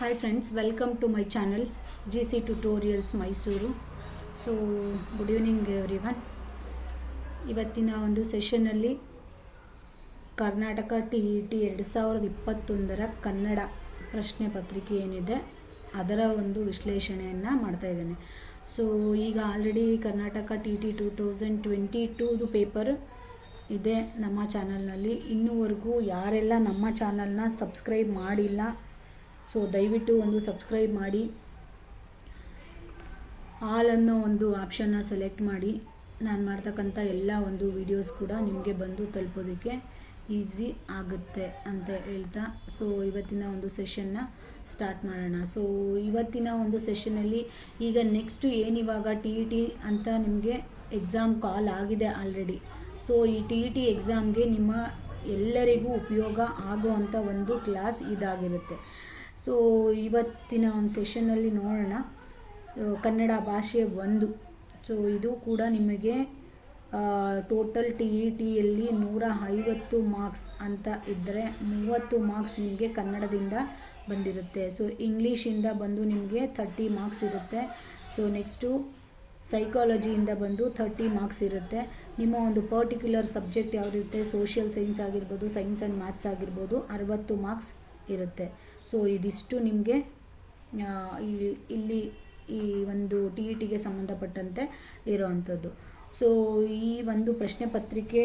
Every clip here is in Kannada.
Hi friends, welcome to my channel GC Tutorials Mysuru. So good evening everyone. ಇವತ್ತಿನ ಒಂದು ಸೆಷನ್ನಲ್ಲಿ ಕರ್ನಾಟಕ TET 2021 ಕನ್ನಡ ಪ್ರಶ್ನೆ ಪತ್ರಿಕೆ ಏನಿದೆ ಅದರ ಒಂದು ವಿಶ್ಲೇಷಣೆಯನ್ನು ಮಾಡ್ತಾ ಇದ್ದೇನೆ. ಸೊ ಈಗ ಆಲ್ರೆಡಿ ಕರ್ನಾಟಕ TET 2022 ಪೇಪರ್ ಇದೆ ನಮ್ಮ ಚಾನಲ್ನಲ್ಲಿ. ಇನ್ನೂವರೆಗೂ ಯಾರೆಲ್ಲ ನಮ್ಮ ಚಾನಲ್ನ ಸಬ್ಸ್ಕ್ರೈಬ್ ಮಾಡಿಲ್ಲ, ಸೊ ದಯವಿಟ್ಟು ಒಂದು ಸಬ್ಸ್ಕ್ರೈಬ್ ಮಾಡಿ, ಆಲ್ ಅನ್ನೋ ಒಂದು ಆಪ್ಷನ್ನ ಸೆಲೆಕ್ಟ್ ಮಾಡಿ. ನಾನು ಮಾಡ್ತಕ್ಕಂಥ ಎಲ್ಲ ಒಂದು ವೀಡಿಯೋಸ್ ಕೂಡ ನಿಮಗೆ ಬಂದು ತಲುಪೋದಕ್ಕೆ ಈಸಿ ಆಗುತ್ತೆ ಅಂತ ಹೇಳ್ತಾ, ಸೊ ಇವತ್ತಿನ ಒಂದು ಸೆಷನ್ನ ಸ್ಟಾರ್ಟ್ ಮಾಡೋಣ. ಸೊ ಇವತ್ತಿನ ಒಂದು ಸೆಷನ್ನಲ್ಲಿ ಈಗ ನೆಕ್ಸ್ಟು ಏನಿವಾಗ TET ಅಂತ ನಿಮಗೆ ಎಕ್ಸಾಮ್ ಕಾಲ್ ಆಗಿದೆ ಆಲ್ರೆಡಿ. ಸೊ ಈ TET ಎಕ್ಸಾಮ್ಗೆ ನಿಮ್ಮ ಎಲ್ಲರಿಗೂ ಉಪಯೋಗ ಆಗುವಂಥ ಒಂದು ಕ್ಲಾಸ್ ಇದಾಗಿರುತ್ತೆ. ಸೊ ಇವತ್ತಿನ ಒಂದು ಸೆಷನ್ನಲ್ಲಿ ನೋಡೋಣ. ಕನ್ನಡ ಭಾಷೆ 1. ಸೊ ಇದು ಕೂಡ ನಿಮಗೆ ಟೋಟಲ್ TETಯಲ್ಲಿ 150 ಮಾರ್ಕ್ಸ್ ಅಂತ ಇದ್ದರೆ 30 ಮಾರ್ಕ್ಸ್ ನಿಮಗೆ ಕನ್ನಡದಿಂದ ಬಂದಿರುತ್ತೆ. ಸೊ ಇಂಗ್ಲೀಷಿಂದ ಬಂದು ನಿಮಗೆ 30 ಮಾರ್ಕ್ಸ್ ಇರುತ್ತೆ. ಸೊ ನೆಕ್ಸ್ಟು ಸೈಕಾಲಜಿಯಿಂದ ಬಂದು 30 ಮಾರ್ಕ್ಸ್ ಇರುತ್ತೆ. ನಿಮ್ಮ ಒಂದು ಪರ್ಟಿಕ್ಯುಲರ್ ಸಬ್ಜೆಕ್ಟ್ ಯಾವುದಿರುತ್ತೆ, ಸೋಷಿಯಲ್ ಸೈನ್ಸ್ ಆಗಿರ್ಬೋದು, ಸೈನ್ಸ್ ಆ್ಯಂಡ್ ಮ್ಯಾಥ್ಸ್ ಆಗಿರ್ಬೋದು, 60 ಮಾರ್ಕ್ಸ್ ಇರುತ್ತೆ. ಸೊ ಇದಿಷ್ಟು ನಿಮಗೆ ಇಲ್ಲಿ ಈ ಒಂದು TETಗೆ ಸಂಬಂಧಪಟ್ಟಂತೆ ಇರೋವಂಥದ್ದು. ಸೊ ಈ ಒಂದು ಪ್ರಶ್ನೆ ಪತ್ರಿಕೆ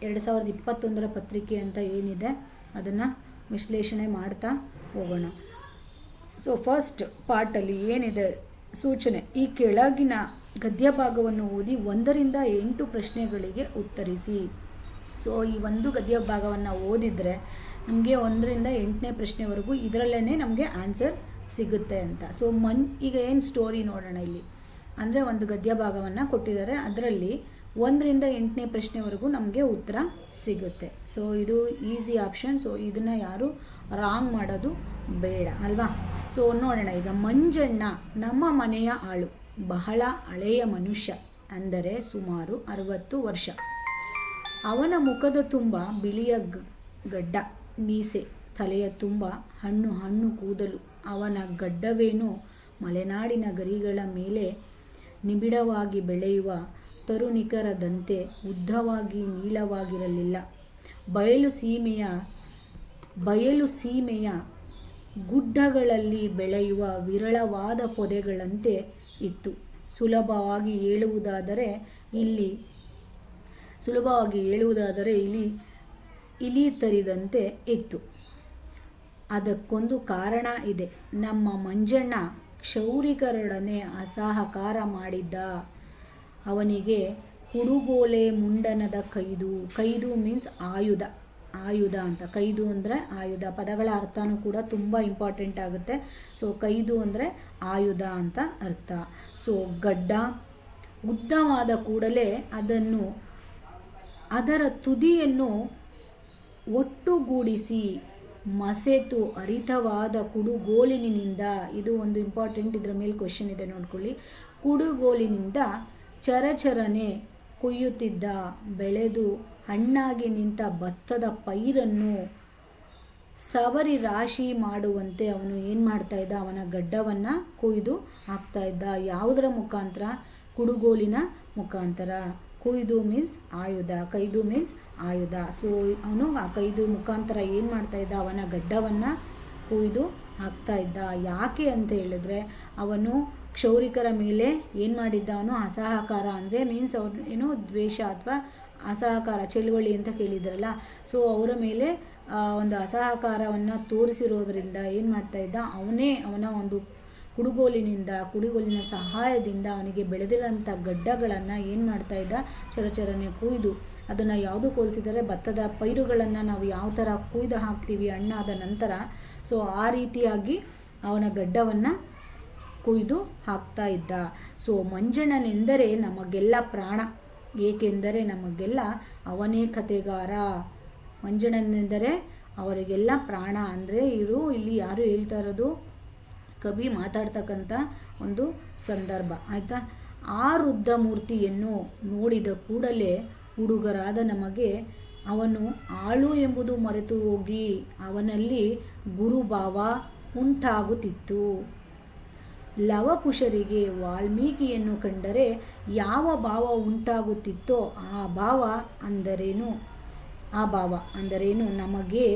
2021 ಪತ್ರಿಕೆ ಅಂತ ಏನಿದೆ ಅದನ್ನು ವಿಶ್ಲೇಷಣೆ ಮಾಡ್ತಾ ಹೋಗೋಣ. ಸೊ ಫಸ್ಟ್ ಪಾರ್ಟಲ್ಲಿ ಏನಿದೆ ಸೂಚನೆ, ಈ ಕೆಳಗಿನ ಗದ್ಯ ಭಾಗವನ್ನು ಓದಿ 1 ರಿಂದ 8 ಪ್ರಶ್ನೆಗಳಿಗೆ ಉತ್ತರಿಸಿ. ಸೊ ಈ ಒಂದು ಗದ್ಯ ಭಾಗವನ್ನು ಓದಿದರೆ ನಮಗೆ 1 ರಿಂದ 8ನೇ ಪ್ರಶ್ನೆವರೆಗೂ ಇದರಲ್ಲೇ ನಮಗೆ ಆನ್ಸರ್ ಸಿಗುತ್ತೆ ಅಂತ. ಸೊ ಈಗ ಏನು ಸ್ಟೋರಿ ನೋಡೋಣ ಇಲ್ಲಿ ಅಂದರೆ, ಒಂದು ಗದ್ಯ ಭಾಗವನ್ನು ಕೊಟ್ಟಿದ್ದಾರೆ, ಅದರಲ್ಲಿ 1 ರಿಂದ 8ನೇ ಪ್ರಶ್ನೆವರೆಗೂ ನಮಗೆ ಉತ್ತರ ಸಿಗುತ್ತೆ. ಸೊ ಇದು ಈಸಿ ಆಪ್ಷನ್. ಸೊ ಇದನ್ನು ಯಾರು ರಾಂಗ್ ಮಾಡೋದು ಬೇಡ ಅಲ್ವಾ. ಸೊ ನೋಡೋಣ ಈಗ. ಮಂಜಣ್ಣ ನಮ್ಮ ಮನೆಯ ಆಳು, ಬಹಳ ಹಳೆಯ ಮನುಷ್ಯ, ಅಂದರೆ ಸುಮಾರು 60 ವರ್ಷ. ಅವನ ಮುಖದ ತುಂಬ ಬಿಳಿಯ ಗಡ್ಡ, ಮೀಸೆ, ತಲೆಯ ತುಂಬ ಹಣ್ಣು ಕೂದಲು. ಅವನ ಗಡ್ಡವೇನೋ ಮಲೆನಾಡಿನ ಗರಿಗಳ ಮೇಲೆ ನಿಬಿಡವಾಗಿ ಬೆಳೆಯುವ ತರುನಿಕರದಂತೆ ಉದ್ದವಾಗಿ ನೀಳವಾಗಿರಲಿಲ್ಲ. ಬಯಲು ಸೀಮೆಯ ಗುಡ್ಡಗಳಲ್ಲಿ ಬೆಳೆಯುವ ವಿರಳವಾದ ಪೊದೆಗಳಂತೆ ಇತ್ತು. ಸುಲಭವಾಗಿ ಹೇಳುವುದಾದರೆ ಇಲ್ಲಿ ಇಲಿ ತರಿದಂತೆ ಇತ್ತು. ಅದಕ್ಕೊಂದು ಕಾರಣ ಇದೆ. ನಮ್ಮ ಮಂಜಣ್ಣ ಕ್ಷೌರಿಕರೊಡನೆ ಅಸಹಕಾರ ಮಾಡಿದ್ದ. ಅವನಿಗೆ ಕುಡುಗೋಲೆ ಮುಂಡನದ ಕೈದು ಮೀನ್ಸ್ ಆಯುಧ ಅಂತ. ಕೈದು ಅಂದರೆ ಆಯುಧ. ಪದಗಳ ಅರ್ಥನೂ ಕೂಡ ತುಂಬ ಇಂಪಾರ್ಟೆಂಟ್ ಆಗುತ್ತೆ. ಸೊ ಕೈದು ಅಂದರೆ ಆಯುಧ ಅಂತ ಅರ್ಥ. ಸೊ ಗಡ್ಡ ಉದ್ದವಾದ ಕೂಡಲೇ ಅದರ ತುದಿಯನ್ನು ಒಟ್ಟುಗೂಡಿಸಿ ಮಸೆತು ಹರಿತವಾದ ಕುಡುಗೋಲಿನಿಂದ, ಇದು ಒಂದು ಇಂಪಾರ್ಟೆಂಟ್, ಇದರ ಮೇಲೆ ಕ್ವೆಶ್ಚನ್ ಇದೆ ನೋಡ್ಕೊಳ್ಳಿ. ಕುಡುಗೋಲಿನಿಂದ ಚರಚರನೆ ಕೊಯ್ಯುತ್ತಿದ್ದ. ಬೆಳೆದು ಹಣ್ಣಾಗಿ ನಿಂತ ಭತ್ತದ ಪೈರನ್ನು ಸವರಿ ರಾಶಿ ಮಾಡುವಂತೆ ಅವನು ಏನು ಮಾಡ್ತಾ ಇದ್ದ, ಅವನ ಗಡ್ಡವನ್ನು ಕೊಯ್ದು ಹಾಕ್ತಾ ಇದ್ದ. ಯಾವುದರ ಮುಖಾಂತರ? ಕುಡುಗೋಲಿನ ಮುಖಾಂತರ. ಕೊಯ್ದು ಮೀನ್ಸ್ ಆಯುಧ, ಕೈದು ಮೀನ್ಸ್ ಆಯುಧ. ಸೊ ಅವನು ಆ ಕೈದು ಮುಖಾಂತರ ಏನು ಮಾಡ್ತಾ ಇದ್ದ, ಅವನ ಗಡ್ಡವನ್ನು ಕೊಯ್ದು ಹಾಕ್ತಾ ಇದ್ದ. ಯಾಕೆ ಅಂತ ಹೇಳಿದ್ರೆ, ಅವನು ಕ್ಷೌರಿಕರ ಮೇಲೆ ಏನು ಮಾಡಿದ್ದ, ಅವನು ಅಸಹಕಾರ ಅಂದರೆ ಮೀನ್ಸ್ ಅವ್ರು ಏನೋ ದ್ವೇಷ ಅಥವಾ ಅಸಹಕಾರ, ಚಳುವಳಿ ಅಂತ ಕೇಳಿದ್ರಲ್ಲ. ಸೊ ಅವರ ಮೇಲೆ ಒಂದು ಅಸಹಕಾರವನ್ನು ತೋರಿಸಿರೋದ್ರಿಂದ ಏನು ಮಾಡ್ತಾ ಇದ್ದ, ಅವನ ಒಂದು ಕುಡುಗೋಲಿನ ಸಹಾಯದಿಂದ ಅವನಿಗೆ ಬೆಳೆದಿರೋಂಥ ಗಡ್ಡಗಳನ್ನು ಏನು ಮಾಡ್ತಾ ಇದ್ದ, ಚರಚರನೆ ಕೊಯ್ದು, ಅದನ್ನು ಯಾವುದು ಹೋಲಿಸಿದರೆ ಭತ್ತದ ಪೈರುಗಳನ್ನು ನಾವು ಯಾವ ಥರ ಕೊಯ್ದು ಹಾಕ್ತೀವಿ ಹಣ್ಣಾದ ನಂತರ, ಸೊ ಆ ರೀತಿಯಾಗಿ ಅವನ ಗಡ್ಡವನ್ನು ಕೊಯ್ದು ಹಾಕ್ತಾ ಇದ್ದ. ಸೊ ಮಂಜಣ್ಣನೆಂದರೆ ನಮಗೆಲ್ಲ ಪ್ರಾಣ, ಏಕೆಂದರೆ ನಮಗೆಲ್ಲ ಅವನೇ ಕತೆಗಾರ. ಮಂಜಣ್ಣನೆಂದರೆ ಅವರಿಗೆಲ್ಲ ಪ್ರಾಣ ಅಂದರೆ ಇಲ್ಲಿ ಯಾರು ಹೇಳ್ತಾ ಇರೋದು, ಕವಿ ಮಾತಾಡ್ತಕ್ಕಂಥ ಒಂದು ಸಂದರ್ಭ ಆಯಿತಾ. ಆ ರುದ್ರಮೂರ್ತಿಯನ್ನು ನೋಡಿದ ಕೂಡಲೇ ಹುಡುಗರಾದ ನಮಗೆ ಅವನು ಆಳು ಎಂಬುದು ಮರೆತು ಹೋಗಿ ಅವನಲ್ಲಿ ಗುರುಭಾವ ಉಂಟಾಗುತ್ತಿತ್ತು. ಲವಕುಶರಿಗೆ ವಾಲ್ಮೀಕಿಯನ್ನು ಕಂಡರೆ ಯಾವ ಭಾವ ಉಂಟಾಗುತ್ತಿತ್ತೋ ಆ ಭಾವ ಅಂದರೇನು ನಮಗೆ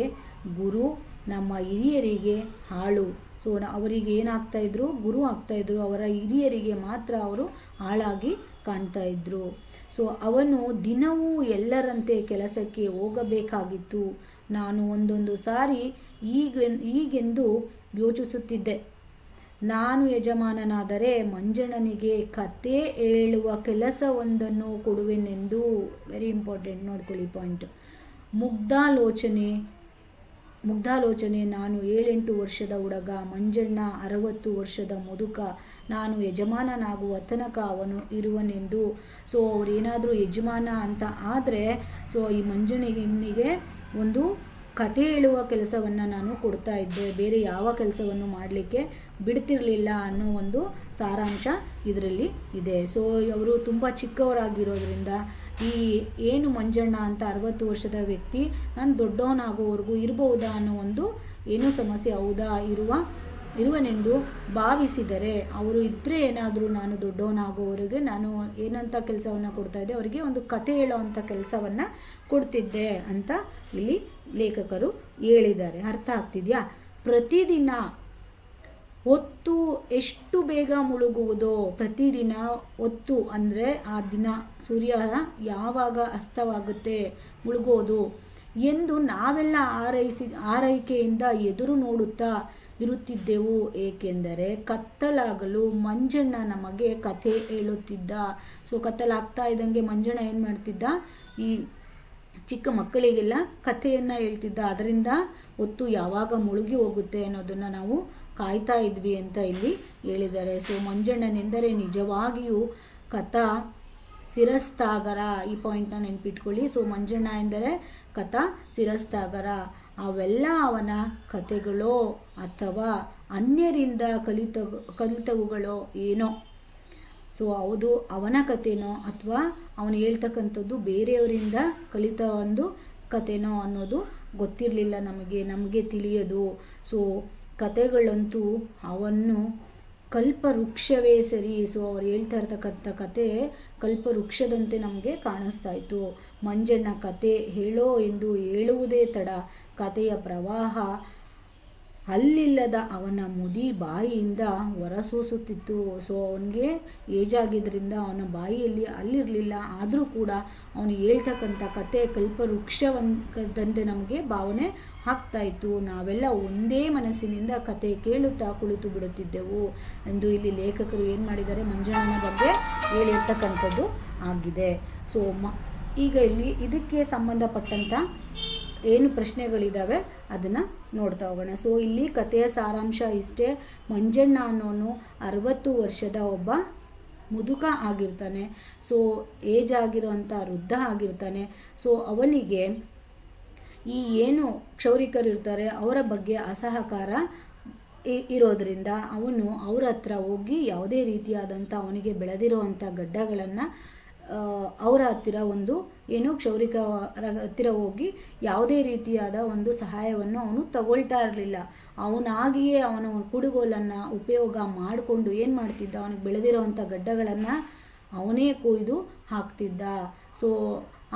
ಗುರು, ನಮ್ಮ ಹಿರಿಯರಿಗೆ ಆಳು. ಸೊ ಅವರಿಗೆ ಏನಾಗ್ತಾಯಿದ್ರು, ಗುರು ಆಗ್ತಾಯಿದ್ರು. ಅವರ ಹಿರಿಯರಿಗೆ ಮಾತ್ರ ಅವರು ಆಳಾಗಿ ಕಾಣ್ತಾ ಇದ್ರು. ಸೊ ಅವನು ದಿನವೂ ಎಲ್ಲರಂತೆ ಕೆಲಸಕ್ಕೆ ಹೋಗಬೇಕಾಗಿತ್ತು. ನಾನು ಒಂದೊಂದು ಸಾರಿ ಹೀಗೆಂದು ಯೋಚಿಸುತ್ತಿದ್ದೆ, ನಾನು ಯಜಮಾನನಾದರೆ ಮಂಜಣ್ಣನಿಗೆ ಕತೆ ಹೇಳುವ ಕೆಲಸವೊಂದನ್ನು ಕೊಡುವೆನೆಂದು. ವೆರಿ ಇಂಪಾರ್ಟೆಂಟ್, ನೋಡ್ಕೊಳ್ಳಿ ಪಾಯಿಂಟ್. ಮುಗ್ಧಾಲೋಚನೆ. ನಾನು 7-8 ವರ್ಷದ ಹುಡುಗ, ಮಂಜಣ್ಣ 60 ವರ್ಷದ ಮುದುಕ. ನಾನು ಯಜಮಾನನಾಗುವ ತನಕ ಅವನು ಇರುವನೆಂದು. ಸೊ ಅವರೇನಾದರೂ ಯಜಮಾನ ಅಂತ ಆದರೆ ಸೊ ಈ ಮಂಜಣ್ಣನಿಗೆ ಒಂದು ಕತೆ ಹೇಳುವ ಕೆಲಸವನ್ನು ನಾನು ಕೊಡ್ತಾ ಇದ್ದೆ, ಬೇರೆ ಯಾವ ಕೆಲಸವನ್ನು ಮಾಡಲಿಕ್ಕೆ ಬಿಡ್ತಿರಲಿಲ್ಲ ಅನ್ನೋ ಒಂದು ಸಾರಾಂಶ ಇದರಲ್ಲಿ ಇದೆ. ಸೊ ಅವರು ತುಂಬ ಚಿಕ್ಕವರಾಗಿರೋದ್ರಿಂದ ಈ ಏನು ಮಂಜಣ್ಣ ಅಂತ 60 ವರ್ಷದ ವ್ಯಕ್ತಿ ನಾನು ದೊಡ್ಡವನಾಗೋವರೆಗೂ ಇರಬಹುದಾ ಅನ್ನೋ ಒಂದು ಏನೋ ಸಮಸ್ಯೆ ಹೌದಾ ಇರುವನೆಂದು ಭಾವಿಸಿದರೆ, ಅವರು ಇದ್ದರೆ ಏನಾದರೂ ನಾನು ದೊಡ್ಡವನಾಗೋವರೆಗೆ ನಾನು ಏನಂತ ಕೆಲಸವನ್ನು ಕೊಡ್ತಾ ಇದ್ದೆ, ಅವರಿಗೆ ಒಂದು ಕತೆ ಹೇಳೋ ಅಂಥ ಕೆಲಸವನ್ನು ಕೊಡ್ತಿದ್ದೆ ಅಂತ ಇಲ್ಲಿ ಲೇಖಕರು ಹೇಳಿದ್ದಾರೆ. ಅರ್ಥ ಆಗ್ತಿದೆಯಾ? ಪ್ರತಿದಿನ ಹೊತ್ತು ಎಷ್ಟು ಬೇಗ ಮುಳುಗುವುದೋ, ಪ್ರತಿದಿನ ಹೊತ್ತು ಅಂದರೆ ಆ ದಿನ ಸೂರ್ಯ ಯಾವಾಗ ಅಸ್ತವಾಗುತ್ತೆ ಮುಳುಗೋದು ಎಂದು ನಾವೆಲ್ಲ ಆರೈಕೆಯಿಂದ ಎದುರು ನೋಡುತ್ತಾ ಇರುತ್ತಿದ್ದೆವು. ಏಕೆಂದರೆ ಕತ್ತಲಾಗಲು ಮಂಜಣ್ಣ ನಮಗೆ ಕಥೆ ಹೇಳುತ್ತಿದ್ದ. ಸೊ ಕತ್ತಲಾಗ್ತಾ ಇದ್ದಂಗೆ ಮಂಜಣ್ಣ ಏನು ಮಾಡ್ತಿದ್ದ, ಈ ಚಿಕ್ಕ ಮಕ್ಕಳಿಗೆಲ್ಲ ಕಥೆಯನ್ನು ಹೇಳ್ತಿದ್ದ. ಅದರಿಂದ ಹೊತ್ತು ಯಾವಾಗ ಮುಳುಗಿ ಹೋಗುತ್ತೆ ಅನ್ನೋದನ್ನು ನಾವು ಕಾಯ್ತಾ ಇದ್ವಿ ಅಂತ ಇಲ್ಲಿ ಹೇಳಿದ್ದಾರೆ. ಸೊ ಮಂಜಣ್ಣನೆಂದರೆ ನಿಜವಾಗಿಯೂ ಕಥಾ ಶಿರಸ್ತಾಗರ. ಈ ಪಾಯಿಂಟ್ನ ನೆನ್ಪಿಟ್ಕೊಳ್ಳಿ. ಸೊ ಮಂಜಣ್ಣ ಎಂದರೆ ಕಥಾ ಶಿರಸ್ತಾಗರ. ಅವೆಲ್ಲ ಅವನ ಕಥೆಗಳೋ ಅಥವಾ ಅನ್ಯರಿಂದ ಕಲಿತವುಗಳೋ ಏನೋ. ಸೊ ಹೌದು, ಅವನ ಕಥೆನೋ ಅಥವಾ ಅವನು ಹೇಳ್ತಕ್ಕಂಥದ್ದು ಬೇರೆಯವರಿಂದ ಕಲಿತ ಒಂದು ಕಥೆನೋ ಅನ್ನೋದು ಗೊತ್ತಿರಲಿಲ್ಲ ನಮಗೆ ತಿಳಿಯೋದು. ಸೊ ಕಥೆಗಳಂತೂ ಅವನ್ನು ಕಲ್ಪವೃಕ್ಷವೇ ಸರಿ. ಸೊ ಅವ್ರು ಹೇಳ್ತಾ ಇರ್ತಕ್ಕಂಥ ಕತೆ ಕಲ್ಪವೃಕ್ಷದಂತೆ ನಮಗೆ ಕಾಣಿಸ್ತಾ ಇತ್ತು. ಮಂಜಣ್ಣ ಕತೆ ಹೇಳೋ ಎಂದು ಹೇಳುವುದೇ ತಡ. ಕಥೆಯ ಪ್ರವಾಹ ಅಲ್ಲಿಲ್ಲದ ಅವನ ಮುದಿ ಬಾಯಿಯಿಂದ ಹೊರಸೂಸುತ್ತಿತ್ತು. ಸೊ ಅವನಿಗೆ ಏಜಾಗಿದ್ದರಿಂದ ಅವನ ಬಾಯಿಯಲ್ಲಿ ಅಲ್ಲಿರಲಿಲ್ಲ. ಆದರೂ ಕೂಡ ಅವನು ಹೇಳ್ತಕ್ಕಂಥ ಕತೆ ಕಲ್ಪವೃಕ್ಷದಂತೆ ನಮಗೆ ಭಾವನೆ ಆಗ್ತಾ ಇತ್ತು. ನಾವೆಲ್ಲ ಒಂದೇ ಮನಸ್ಸಿನಿಂದ ಕತೆ ಕೇಳುತ್ತಾ ಕುಳಿತು ಬಿಡುತ್ತಿದ್ದೆವು ಎಂದು ಇಲ್ಲಿ ಲೇಖಕರು ಏನು ಮಾಡಿದ್ದಾರೆ, ಮಂಜಣ್ಣನ ಬಗ್ಗೆ ಹೇಳಿರ್ತಕ್ಕಂಥದ್ದು ಆಗಿದೆ. ಸೊ ಈಗ ಇಲ್ಲಿ ಇದಕ್ಕೆ ಸಂಬಂಧಪಟ್ಟಂಥ ಏನು ಪ್ರಶ್ನೆಗಳಿದ್ದಾವೆ ಅದನ್ನು ನೋಡ್ತಾ ಹೋಗೋಣ. ಸೊ ಇಲ್ಲಿ ಕಥೆಯ ಸಾರಾಂಶ ಇಷ್ಟೇ. ಮಂಜಣ್ಣ ಅನ್ನೋನು 60 ವರ್ಷದ ಒಬ್ಬ ಮುದುಕ ಆಗಿರ್ತಾನೆ. ಸೊ ಏಜ್ ಆಗಿರೋಂಥ ವೃದ್ಧ ಆಗಿರ್ತಾನೆ. ಸೊ ಅವನಿಗೆ ಈ ಏನು ಕ್ಷೌರಿಕರಿರ್ತಾರೆ ಅವರ ಬಗ್ಗೆ ಅಸಹಕಾರ ಇರೋದ್ರಿಂದ ಅವನು ಅವ್ರ ಹತ್ರ ಹೋಗಿ ಯಾವುದೇ ರೀತಿಯಾದಂಥ ಅವನಿಗೆ ಬೆಳೆದಿರುವಂಥ ಗಡ್ಡಗಳನ್ನು ಅವರ ಹತ್ತಿರ ಒಂದು ಏನು ಕ್ಷೌರಿಕರ ಹತ್ತಿರ ಹೋಗಿ ಯಾವುದೇ ರೀತಿಯಾದ ಒಂದು ಸಹಾಯವನ್ನು ಅವನು ತಗೊಳ್ತಾ ಇರಲಿಲ್ಲ. ಅವನಾಗಿಯೇ ಅವನ ಕುಡುಗೋಲನ್ನು ಉಪಯೋಗ ಮಾಡಿಕೊಂಡು ಏನು ಮಾಡ್ತಿದ್ದ, ಅವನಿಗೆ ಬೆಳೆದಿರೋವಂಥ ಗಡ್ಡಗಳನ್ನು ಅವನೇ ಕೊಯ್ದು ಹಾಕ್ತಿದ್ದ. ಸೊ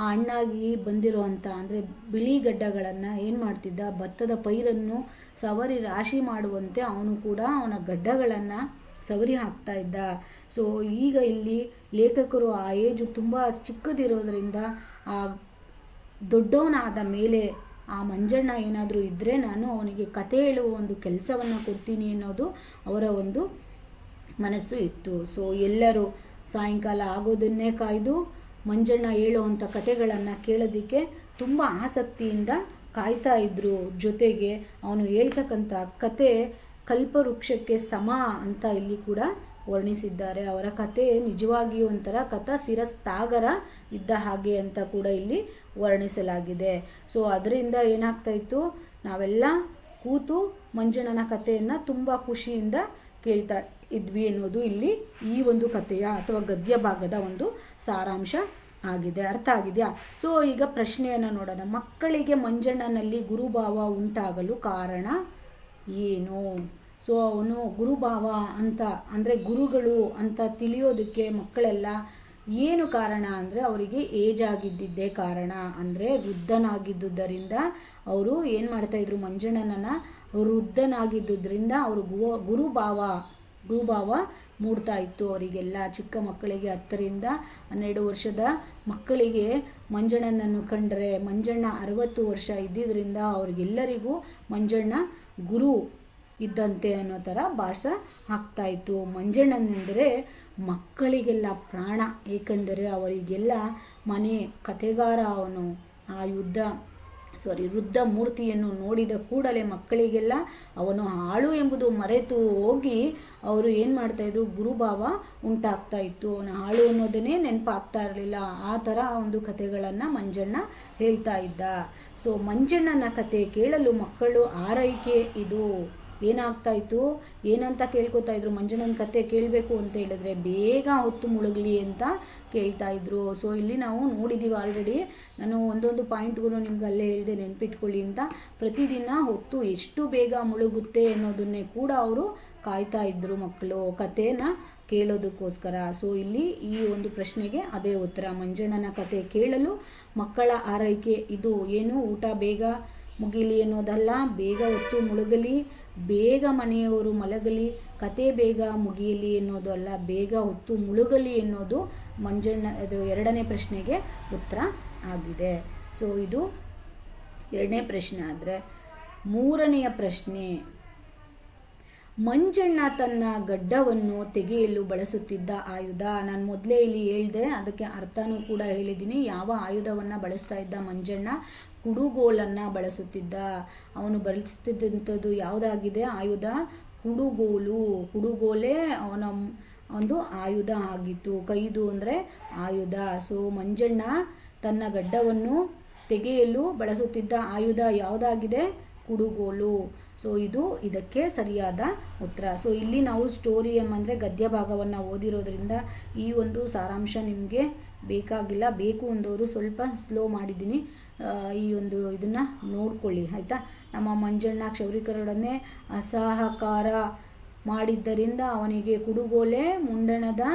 ಆ ಹಣ್ಣಾಗಿ ಬಂದಿರೋವಂಥ ಅಂದರೆ ಬಿಳಿ ಗಡ್ಡಗಳನ್ನು ಏನು ಮಾಡ್ತಿದ್ದ, ಭತ್ತದ ಪೈರನ್ನು ಸವರಿ ರಾಶಿ ಮಾಡುವಂತೆ ಅವನು ಕೂಡ ಅವನ ಗಡ್ಡಗಳನ್ನು ಸವರಿ ಹಾಕ್ತಾ ಇದ್ದ. ಸೊ ಈಗ ಇಲ್ಲಿ ಲೇಖಕರು ಆ ಏಜು ತುಂಬ ಚಿಕ್ಕದಿರೋದ್ರಿಂದ ಆ ದೊಡ್ಡವನಾದ ಮೇಲೆ ಆ ಮಂಜಣ್ಣ ಏನಾದರೂ ಇದ್ದರೆ ನಾನು ಅವನಿಗೆ ಕತೆ ಹೇಳುವ ಒಂದು ಕೆಲಸವನ್ನು ಕೊಡ್ತೀನಿ ಅನ್ನೋದು ಅವರ ಒಂದು ಮನಸ್ಸು ಇತ್ತು. ಸೊ ಎಲ್ಲರೂ ಸಾಯಂಕಾಲ ಆಗೋದನ್ನೇ ಕಾಯ್ದು ಮಂಜಣ್ಣ ಹೇಳುವಂಥ ಕತೆಗಳನ್ನು ಕೇಳೋದಕ್ಕೆ ತುಂಬ ಆಸಕ್ತಿಯಿಂದ ಕಾಯ್ತಾ ಇದ್ದರು. ಜೊತೆಗೆ ಅವನು ಹೇಳ್ತಕ್ಕಂಥ ಕತೆ ಕಲ್ಪವೃಕ್ಷಕ್ಕೆ ಸಮ ಅಂತ ಇಲ್ಲಿ ಕೂಡ ವರ್ಣಿಸಿದ್ದಾರೆ. ಅವರ ಕತೆ ನಿಜವಾಗಿಯೂ ಒಂಥರ ಕಥಾ ಶಿರಸ್ತಾಗರ ಇದ್ದ ಹಾಗೆ ಅಂತ ಕೂಡ ಇಲ್ಲಿ ವರ್ಣಿಸಲಾಗಿದೆ. ಸೊ ಅದರಿಂದ ಏನಾಗ್ತಾ ಇತ್ತು, ನಾವೆಲ್ಲ ಕೂತು ಮಂಜಣ್ಣನ ಕಥೆಯನ್ನು ತುಂಬ ಖುಷಿಯಿಂದ ಕೇಳ್ತಾ ಇದ್ವಿ ಅನ್ನೋದು ಇಲ್ಲಿ ಈ ಒಂದು ಕಥೆಯ ಅಥವಾ ಗದ್ಯ ಭಾಗದ ಒಂದು ಸಾರಾಂಶ ಆಗಿದೆ. ಅರ್ಥ ಆಗಿದೆಯಾ? ಸೊ ಈಗ ಪ್ರಶ್ನೆಯನ್ನು ನೋಡೋಣ. ಮಕ್ಕಳಿಗೆ ಮಂಜಣ್ಣನಲ್ಲಿ ಗುರುಭಾವ ಉಂಟಾಗಲು ಕಾರಣ ಏನು? ಸೊ ಅವನು ಗುರುಭಾವ ಅಂತ ಅಂದರೆ ಗುರುಗಳು ಅಂತ ತಿಳಿಯೋದಕ್ಕೆ ಮಕ್ಕಳೆಲ್ಲ ಏನು ಕಾರಣ ಅಂದರೆ ಅವರಿಗೆ ಏಜ್ ಆಗಿದ್ದಿದ್ದೇ ಕಾರಣ. ಅಂದರೆ ವೃದ್ಧನಾಗಿದ್ದುದರಿಂದ ಅವರು ಏನು ಮಾಡ್ತಾಯಿದ್ರು, ಮಂಜಣ್ಣನನ್ನು ವೃದ್ಧನಾಗಿದ್ದುದರಿಂದ ಅವರು ಗುರುಭಾವ ಮೂಡ್ತಾ ಇತ್ತು ಅವರಿಗೆಲ್ಲ. ಚಿಕ್ಕ ಮಕ್ಕಳಿಗೆ 10ರಿಂದ 12 ವರ್ಷದ ಮಕ್ಕಳಿಗೆ ಮಂಜಣ್ಣನನ್ನು ಕಂಡ್ರೆ ಮಂಜಣ್ಣ 60 ವರ್ಷ ಇದ್ದಿದ್ದರಿಂದ ಅವ್ರಿಗೆಲ್ಲರಿಗೂ ಮಂಜಣ್ಣ ಗುರು ಇದ್ದಂತೆ ಅನ್ನೋ ಥರ ಭಾಷೆ ಆಗ್ತಾಯಿತ್ತು. ಮಂಜಣ್ಣನೆಂದರೆ ಮಕ್ಕಳಿಗೆಲ್ಲ ಪ್ರಾಣ, ಏಕೆಂದರೆ ಅವರಿಗೆಲ್ಲ ಮನೆ ಕತೆಗಾರ ಅವನು. ಆ ವೃದ್ಧ ಮೂರ್ತಿಯನ್ನು ನೋಡಿದ ಕೂಡಲೇ ಮಕ್ಕಳಿಗೆಲ್ಲ ಅವನು ಹಾಳು ಎಂಬುದು ಮರೆತು ಹೋಗಿ ಅವರು ಏನು ಮಾಡ್ತಾಯಿದ್ರು, ಗುರುಭಾವ ಉಂಟಾಗ್ತಾ ಇತ್ತು. ಅವನು ಹಾಳು ಅನ್ನೋದನ್ನೇ ನೆನಪಾಗ್ತಾ ಇರಲಿಲ್ಲ. ಆ ಥರ ಒಂದು ಕಥೆಗಳನ್ನು ಮಂಜಣ್ಣ ಹೇಳ್ತಾ ಇದ್ದ. ಸೊ ಮಂಜಣ್ಣನ ಕತೆ ಕೇಳಲು ಮಕ್ಕಳು ಆರೈಕೆ ಇದು ಏನಾಗ್ತಾ ಇತ್ತು, ಏನಂತ ಕೇಳ್ಕೊತಾ ಇದ್ರು, ಮಂಜಣ್ಣನ ಕತೆ ಕೇಳಬೇಕು ಅಂತ ಹೇಳಿದ್ರೆ ಬೇಗ ಹೊತ್ತು ಮುಳುಗಲಿ ಅಂತ ಕೇಳ್ತಾ ಇದ್ರು. ಸೊ ಇಲ್ಲಿ ನಾವು ನೋಡಿದ್ದೀವಿ ಆಲ್ರೆಡಿ, ನಾನು ಒಂದೊಂದು ಪಾಯಿಂಟ್ಗೂ ನಿಮ್ಗೆ ಅಲ್ಲೇ ಹೇಳಿದೆ, ನೆನ್ಪಿಟ್ಕೊಳ್ಳಿ ಅಂತ. ಪ್ರತಿದಿನ ಹೊತ್ತು ಎಷ್ಟು ಬೇಗ ಮುಳುಗುತ್ತೆ ಅನ್ನೋದನ್ನೇ ಕೂಡ ಅವರು ಕಾಯ್ತಾ ಇದ್ರು ಮಕ್ಕಳು ಕಥೆನ ಕೇಳೋದಕ್ಕೋಸ್ಕರ. ಸೊ ಇಲ್ಲಿ ಈ ಒಂದು ಪ್ರಶ್ನೆಗೆ ಅದೇ ಉತ್ತರ. ಮಂಜಣ್ಣನ ಕತೆ ಕೇಳಲು ಮಕ್ಕಳ ಆರೈಕೆ ಇದು ಏನು, ಊಟ ಬೇಗ ಮುಗಿಲಿ ಅನ್ನೋದಲ್ಲ, ಬೇಗ ಹೊತ್ತು ಮುಳುಗಲಿ, ಬೇಗ ಮನೆಯವರು ಮಲಗಲಿ, ಕತೆ ಬೇಗ ಮುಗಿಯಲಿ ಎನ್ನುವುದು ಅಲ್ಲ, ಬೇಗ ಹೊತ್ತು ಮುಳುಗಲಿ ಎನ್ನುವುದು ಅದು 2ನೇ ಪ್ರಶ್ನೆಗೆ ಉತ್ತರ ಆಗಿದೆ. ಸೊ ಇದು 2ನೇ ಪ್ರಶ್ನೆ. ಆದರೆ 3ನೆಯ ಪ್ರಶ್ನೆ, ಮಂಜಣ್ಣ ತನ್ನ ಗಡ್ಡವನ್ನು ತೆಗೆಯಲು ಬಳಸುತ್ತಿದ್ದ ಆಯುಧ. ನಾನು ಮೊದಲೇ ಇಲ್ಲಿ ಹೇಳಿದೆ, ಅದಕ್ಕೆ ಅರ್ಥನೂ ಕೂಡ ಹೇಳಿದ್ದೀನಿ. ಯಾವ ಆಯುಧವನ್ನು ಬಳಸ್ತಾ ಇದ್ದ ಮಂಜಣ್ಣ? ಕುಡುಗೋಲನ್ನು ಬಳಸುತ್ತಿದ್ದ. ಅವನು ಬಳಸ್ತಿದ್ದಂಥದ್ದು ಯಾವುದಾಗಿದೆ ಆಯುಧ? ಕುಡುಗೋಲೇ ಅವನ ಒಂದು ಆಯುಧ ಆಗಿತ್ತು. ಕೈದು ಅಂದರೆ ಆಯುಧ. ಸೊ ಮಂಜಣ್ಣ ತನ್ನ ಗಡ್ಡವನ್ನು ತೆಗೆಯಲು ಬಳಸುತ್ತಿದ್ದ ಆಯುಧ ಯಾವುದಾಗಿದೆ? ಕುಡುಗೋಲು. ಸೊ ಇದು ಇದಕ್ಕೆ ಸರಿಯಾದ ಉತ್ತರ. ಸೊ ಇಲ್ಲಿ ನಾವು ಸ್ಟೋರಿಯಂ ಅಂದರೆ ಗದ್ಯ ಭಾಗವನ್ನು ಓದಿರೋದ್ರಿಂದ ಈ ಒಂದು ಸಾರಾಂಶ ನಿಮಗೆ ಬೇಕಾಗಿಲ್ಲ. ಬೇಕು ಅಂದವರು ಸ್ವಲ್ಪ ಸ್ಲೋ ಮಾಡಿದ್ದೀನಿ, ಈ ಒಂದು ಇದನ್ನು ನೋಡ್ಕೊಳ್ಳಿ ಆಯಿತಾ. ನಮ್ಮ ಮಂಜಣ್ಣ ಕ್ಷೌರಿಕರೊಡನೆ ಅಸಹಕಾರ ಮಾಡಿದ್ದರಿಂದ ಅವನಿಗೆ ಕುಡುಗೋಲೆ ಮುಂಡಣದ